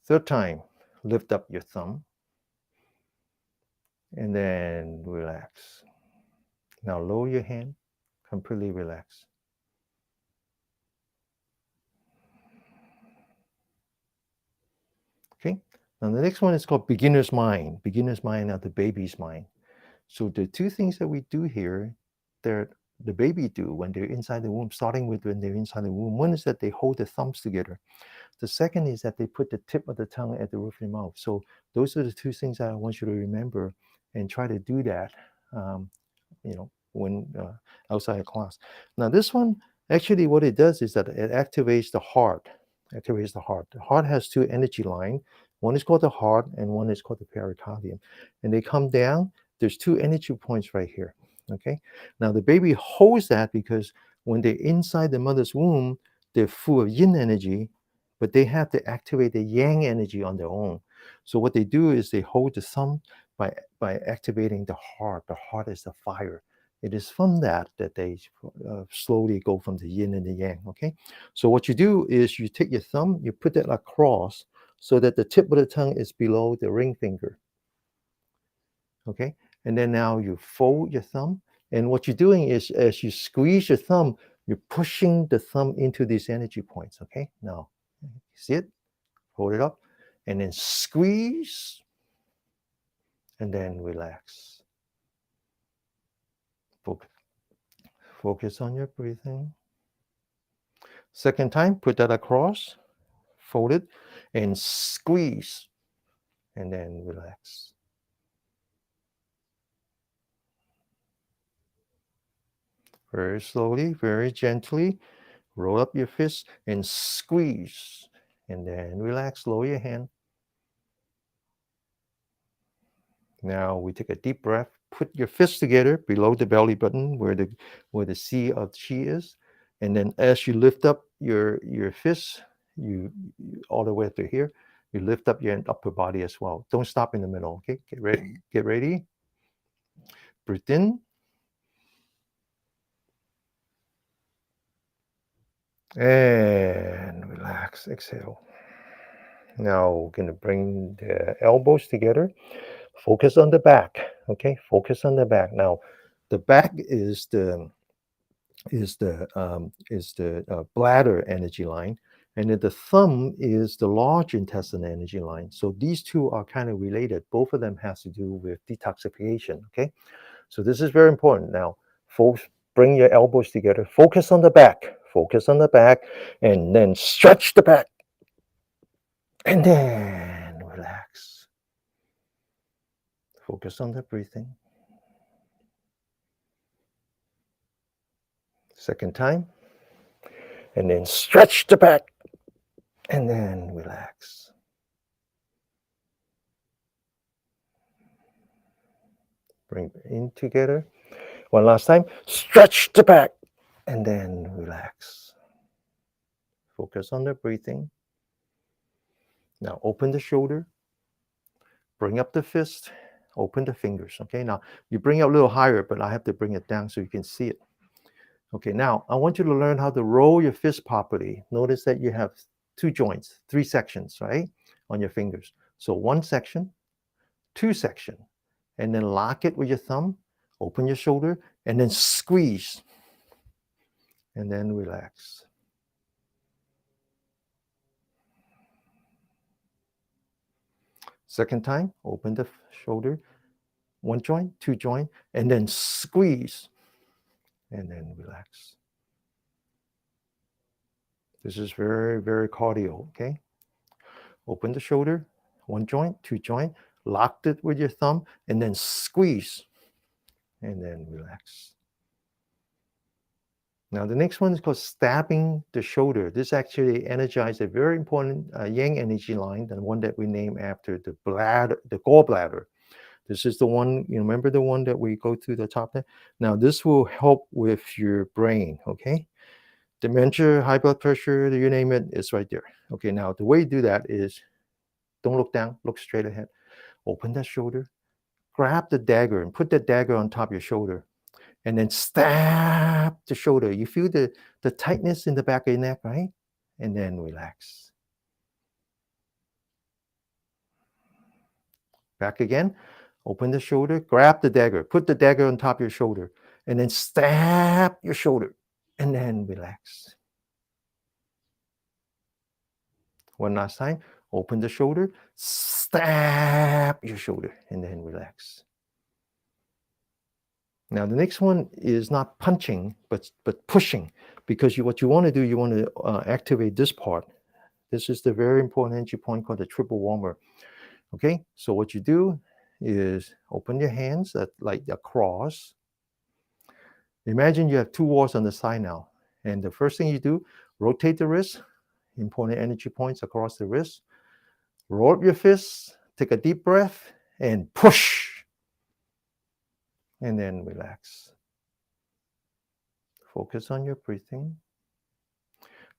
Third time, lift up your thumb and then relax. Now lower your hand, completely relax. Okay, now the next one is called beginner's mind. Beginner's mind are the baby's mind. So the two things that we do here, that the baby do when they're inside the womb, starting with when they're inside the womb, one is that they hold their thumbs together. The second is that they put the tip of the tongue at the roof of your mouth. So those are the two things that I want you to remember and try to do that, um, when outside of class. Now this one, actually what it does is that it activates the heart. Activates the heart. The heart has two energy lines. One is called the heart and one is called the pericardium. And they come down. There's two energy points right here. Okay. Now the baby holds that because when they're inside the mother's womb, they're full of yin energy, but they have to activate the yang energy on their own. So what they do is they hold the thumb by activating the heart. The heart is the fire. It is from that they slowly go from the yin and the yang. Okay, so what you do is you take your thumb, you put that across so that the tip of the tongue is below the ring finger. Okay, and then now you fold your thumb, and what you're doing is as you squeeze your thumb, you're pushing the thumb into these energy points. Okay, now see it, hold it up, and then squeeze, and then relax. Focus on your breathing. Second time, put that across, fold it, and squeeze, and then relax. Very slowly, very gently, roll up your fist and squeeze, and then relax, lower your hand. Now we take a deep breath, put your fists together below the belly button where the C of Qi is. And then as you lift up your fists, you all the way up to here, you lift up your upper body as well. Don't stop in the middle. Okay, get ready. Get ready. Breathe in. And relax. Exhale. Now we're going to bring the elbows together. Focus on the back. Okay, focus on the back. Now, the back is the bladder energy line, and then the thumb is the large intestine energy line. So these two are kind of related. Both of them has to do with detoxification. Okay, so this is very important. Now, folks, bring your elbows together. Focus on the back. Focus on the back, and then stretch the back, and then relax. Focus on the breathing. Second time, and then stretch the back, and then relax. Bring in together. One last time, stretch the back, and then relax. Focus on the breathing. Now open the shoulder, bring up the fist, open the fingers. Okay, now you bring it a little higher, but I have to bring it down so you can see it. Okay, now I want you to learn how to roll your fist properly. Notice that you have two joints, three sections, right, on your fingers. So one section, two section, and then lock it with your thumb, open your shoulder, and then squeeze, and then relax. Second time, open the shoulder, one joint, two joint, and then squeeze, and then relax. This is very, very cardio, okay? Open the shoulder, one joint, two joint, locked it with your thumb, and then squeeze, and then relax. Now, the next one is called stabbing the shoulder. This actually energizes a very important yang energy line, the one that we name after the bladder, the gallbladder. This is the one, you remember the one that we go to the top there? Now, this will help with your brain, okay? Dementia, high blood pressure, you name it, it's right there. Okay, now the way you do that is don't look down, look straight ahead. Open that shoulder, grab the dagger and put the dagger on top of your shoulder, and then stab the shoulder. You feel the tightness in the back of your neck, right? And then relax. Back again, open the shoulder, grab the dagger, put the dagger on top of your shoulder, and then stab your shoulder, and then relax. One last time, open the shoulder, stab your shoulder, and then relax. Now the next one is not punching, but pushing, because what you want to do, you want to activate this part. This is the very important entry point called the triple warmer. Okay, so what you do is open your hands like a cross. Imagine you have two walls on the side now, and the first thing you do, rotate the wrist, important energy points across the wrist. Roll up your fists, take a deep breath, and push, and then relax. Focus on your breathing.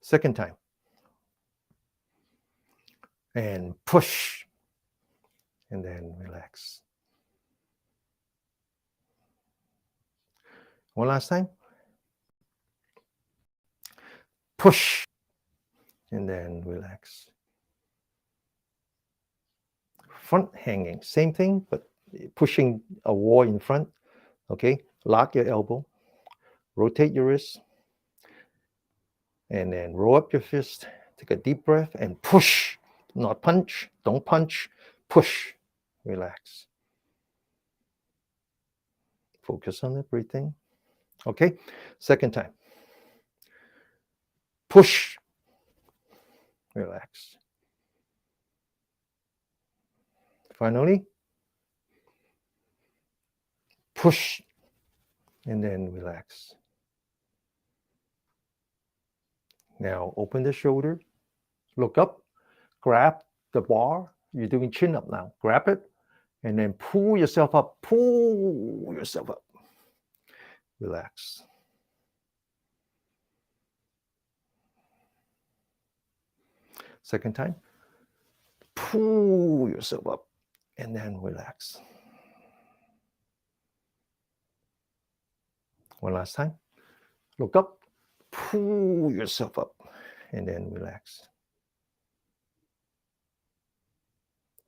Second time. And push, and then relax. One last time. Push, and then relax. Front hanging, same thing, but pushing a wall in front. Okay, lock your elbow, rotate your wrist, and then roll up your fist. Take a deep breath and push, not punch. Don't punch, push, relax. Focus on the breathing. Okay, second time. Push, relax. Finally, push, and then relax. Now open the shoulder, look up, grab the bar. You're doing chin up now. Grab it, and then pull yourself up. Pull yourself up. Relax. Second time. Pull yourself up, and then relax. One last time. Look up, pull yourself up, and then relax.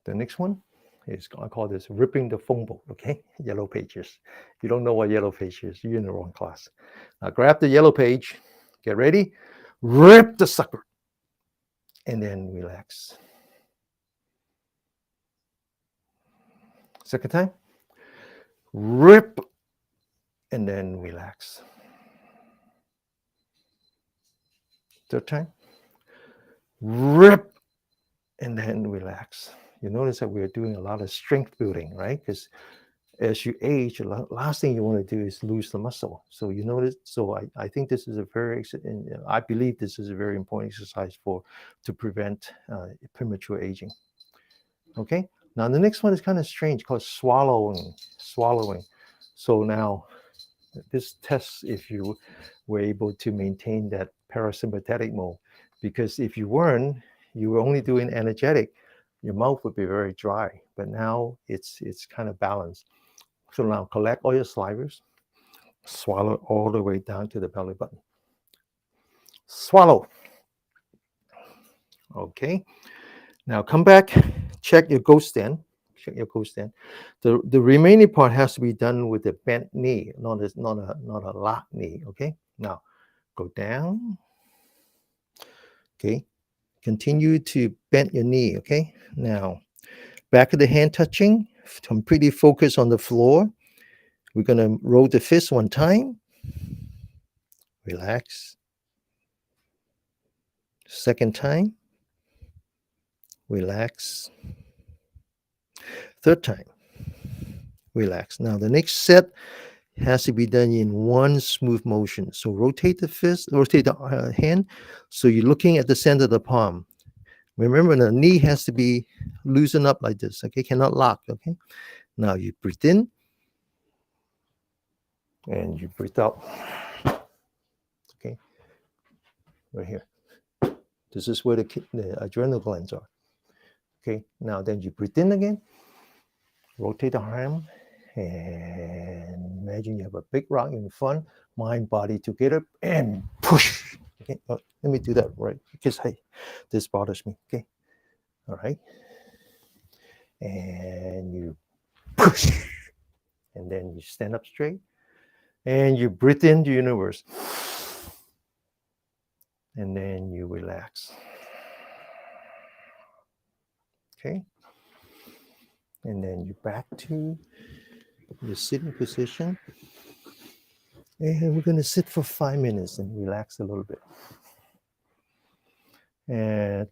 The next one is, I call this ripping the phone book, okay? Yellow pages. You don't know what yellow page is, you're in the wrong class. Now grab the yellow page, get ready, rip the sucker, and then relax. Second time, rip, and then relax. Third time, rip, and then relax. You notice that we're doing a lot of strength building, right? Because as you age, the last thing you want to do is lose the muscle. So you notice, so I think this is a very, I believe this is a very important exercise to prevent premature aging. Okay, now the next one is kind of strange, called swallowing. So now this tests if you were able to maintain that parasympathetic mode, because if you weren't, you were only doing energetic, your mouth would be very dry, but now it's kind of balanced. So now collect all your salivas, swallow all the way down to the belly button. Swallow. Okay. Now come back, check your ghost stand. Check your ghost stand. The remaining part has to be done with a bent knee, not a locked knee. Okay. Now go down. Okay. Continue to bend your knee. Okay. Now back of the hand touching. Completely focus on the floor. We're gonna roll the fist one time. Relax. Second time. Relax. Third time. Relax. Now the next set has to be done in one smooth motion. So rotate the fist, rotate the hand. So you're looking at the center of the palm. Remember, the knee has to be loosened up like this. Okay, cannot lock. Okay. Now you breathe in, and you breathe out. Okay. right here. This is where the adrenal glands are. Okay, now then you breathe in again, rotate the arm, and imagine you have a big rock in front, mind, body together, and push. Okay, let me do that right because hey, this bothers me. Okay, all right, and you push, and then you stand up straight, and you breathe in the universe, and then you relax. Okay, and then you back to your sitting position, and we're going to sit for 5 minutes and relax a little bit. And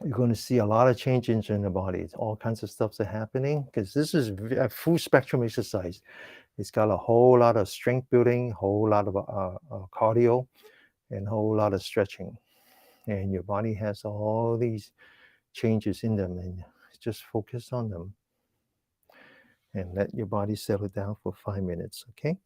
you're going to see a lot of changes in the body. All kinds of stuff's are happening because this is a full spectrum exercise. It's got a whole lot of strength building, whole lot of cardio, and a whole lot of stretching. And your body has all these changes in them, and just focus on them. And let your body settle down for 5 minutes, okay?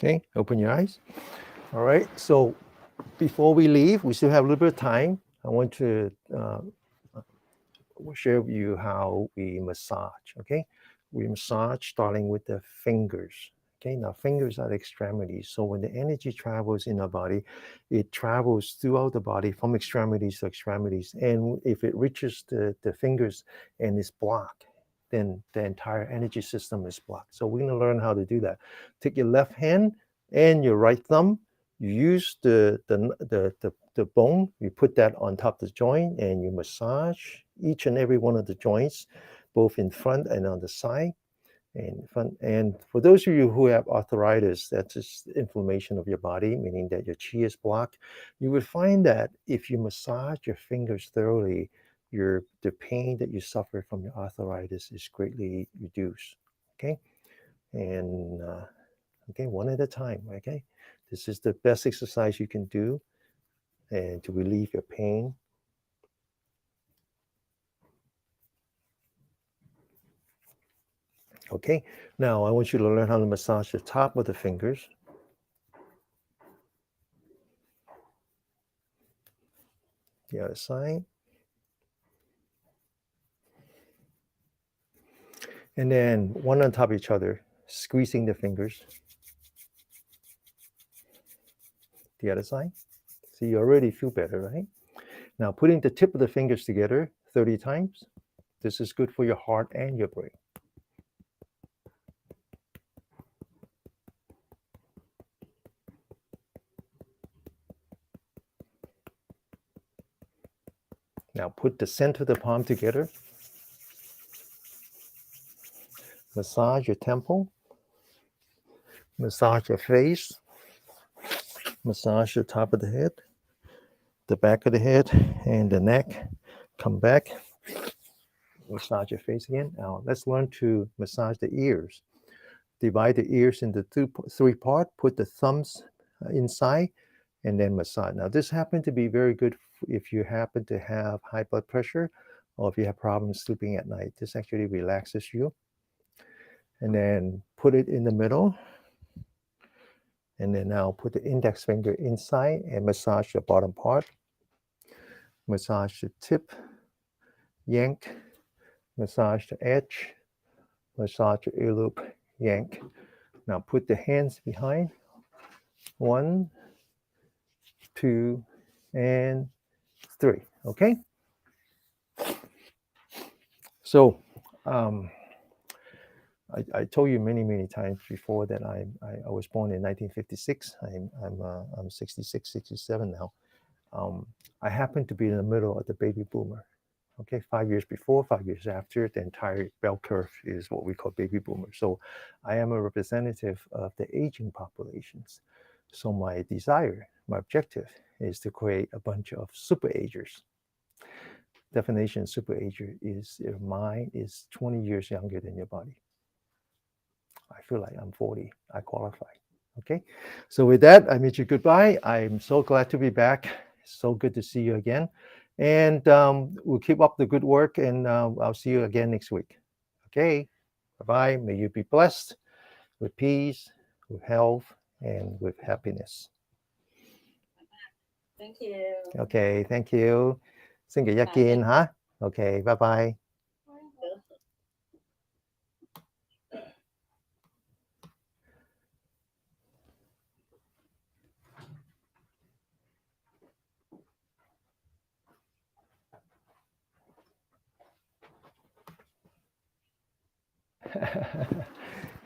Okay, open your eyes. All right, so before we leave, we still have a little bit of time. I want to share with you how we massage. Okay, we massage starting with the fingers. Okay, now fingers are the extremities. So when the energy travels in our body, it travels throughout the body from extremities to extremities. And if it reaches the fingers and is blocked, then the entire energy system is blocked. So we're going to learn how to do that. Take your left hand and your right thumb. You use the bone, you put that on top of the joint and you massage each and every one of the joints, both in front and on the side. And for those of you who have arthritis, that's just inflammation of your body, meaning that your chi is blocked, you would find that if you massage your fingers thoroughly, the pain that you suffer from your arthritis is greatly reduced. Okay, and okay, one at a time. Okay, this is the best exercise you can do, and to relieve your pain. Okay, now I want you to learn how to massage the top of the fingers. The other side. And then one on top of each other, squeezing the fingers. The other side. So you already feel better, right? Now putting the tip of the fingers together 30 times. This is good for your heart and your brain. Now put the center of the palm together. Massage your temple. Massage your face. Massage the top of the head, the back of the head, and the neck. Come back. Massage your face again. Now let's learn to massage the ears. Divide the ears into three parts. Put the thumbs inside and then massage. Now this happens to be very good if you happen to have high blood pressure or if you have problems sleeping at night. This actually relaxes you. And then put it in the middle. And then now put the index finger inside and massage the bottom part. Massage the tip. Yank. Massage the edge. Massage the ear loop. Yank. Now put the hands behind. 1, 2, and 3. Okay. So I told you many times before that I was born in 1956. I'm 66, 67 now. I happen to be in the middle of the baby boomer. Okay, 5 years before, 5 years after, the entire bell curve is what we call baby boomer. So I am a representative of the aging populations. So my desire, my objective is to create a bunch of super agers. Definition of super ager is your mind is 20 years younger than your body. I feel like I'm 40. I qualify. Okay. So with that, I bid you goodbye. I'm so glad to be back. So good to see you again. And we'll keep up the good work and I'll see you again next week. Okay. Bye-bye. May you be blessed with peace, with health, and with happiness. Thank you. Okay. Thank you. Xin kỳ nhắc kiên hả? Okay. Bye-bye.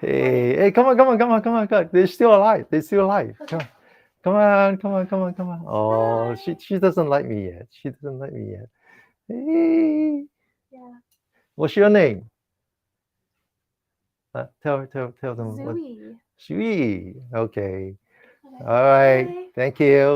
Hey, come on. They're still alive. Come on. Oh, she doesn't like me yet. Hey. Yeah. What's your name? Tell them. Zooey. Sweet. Okay. All right. Thank you.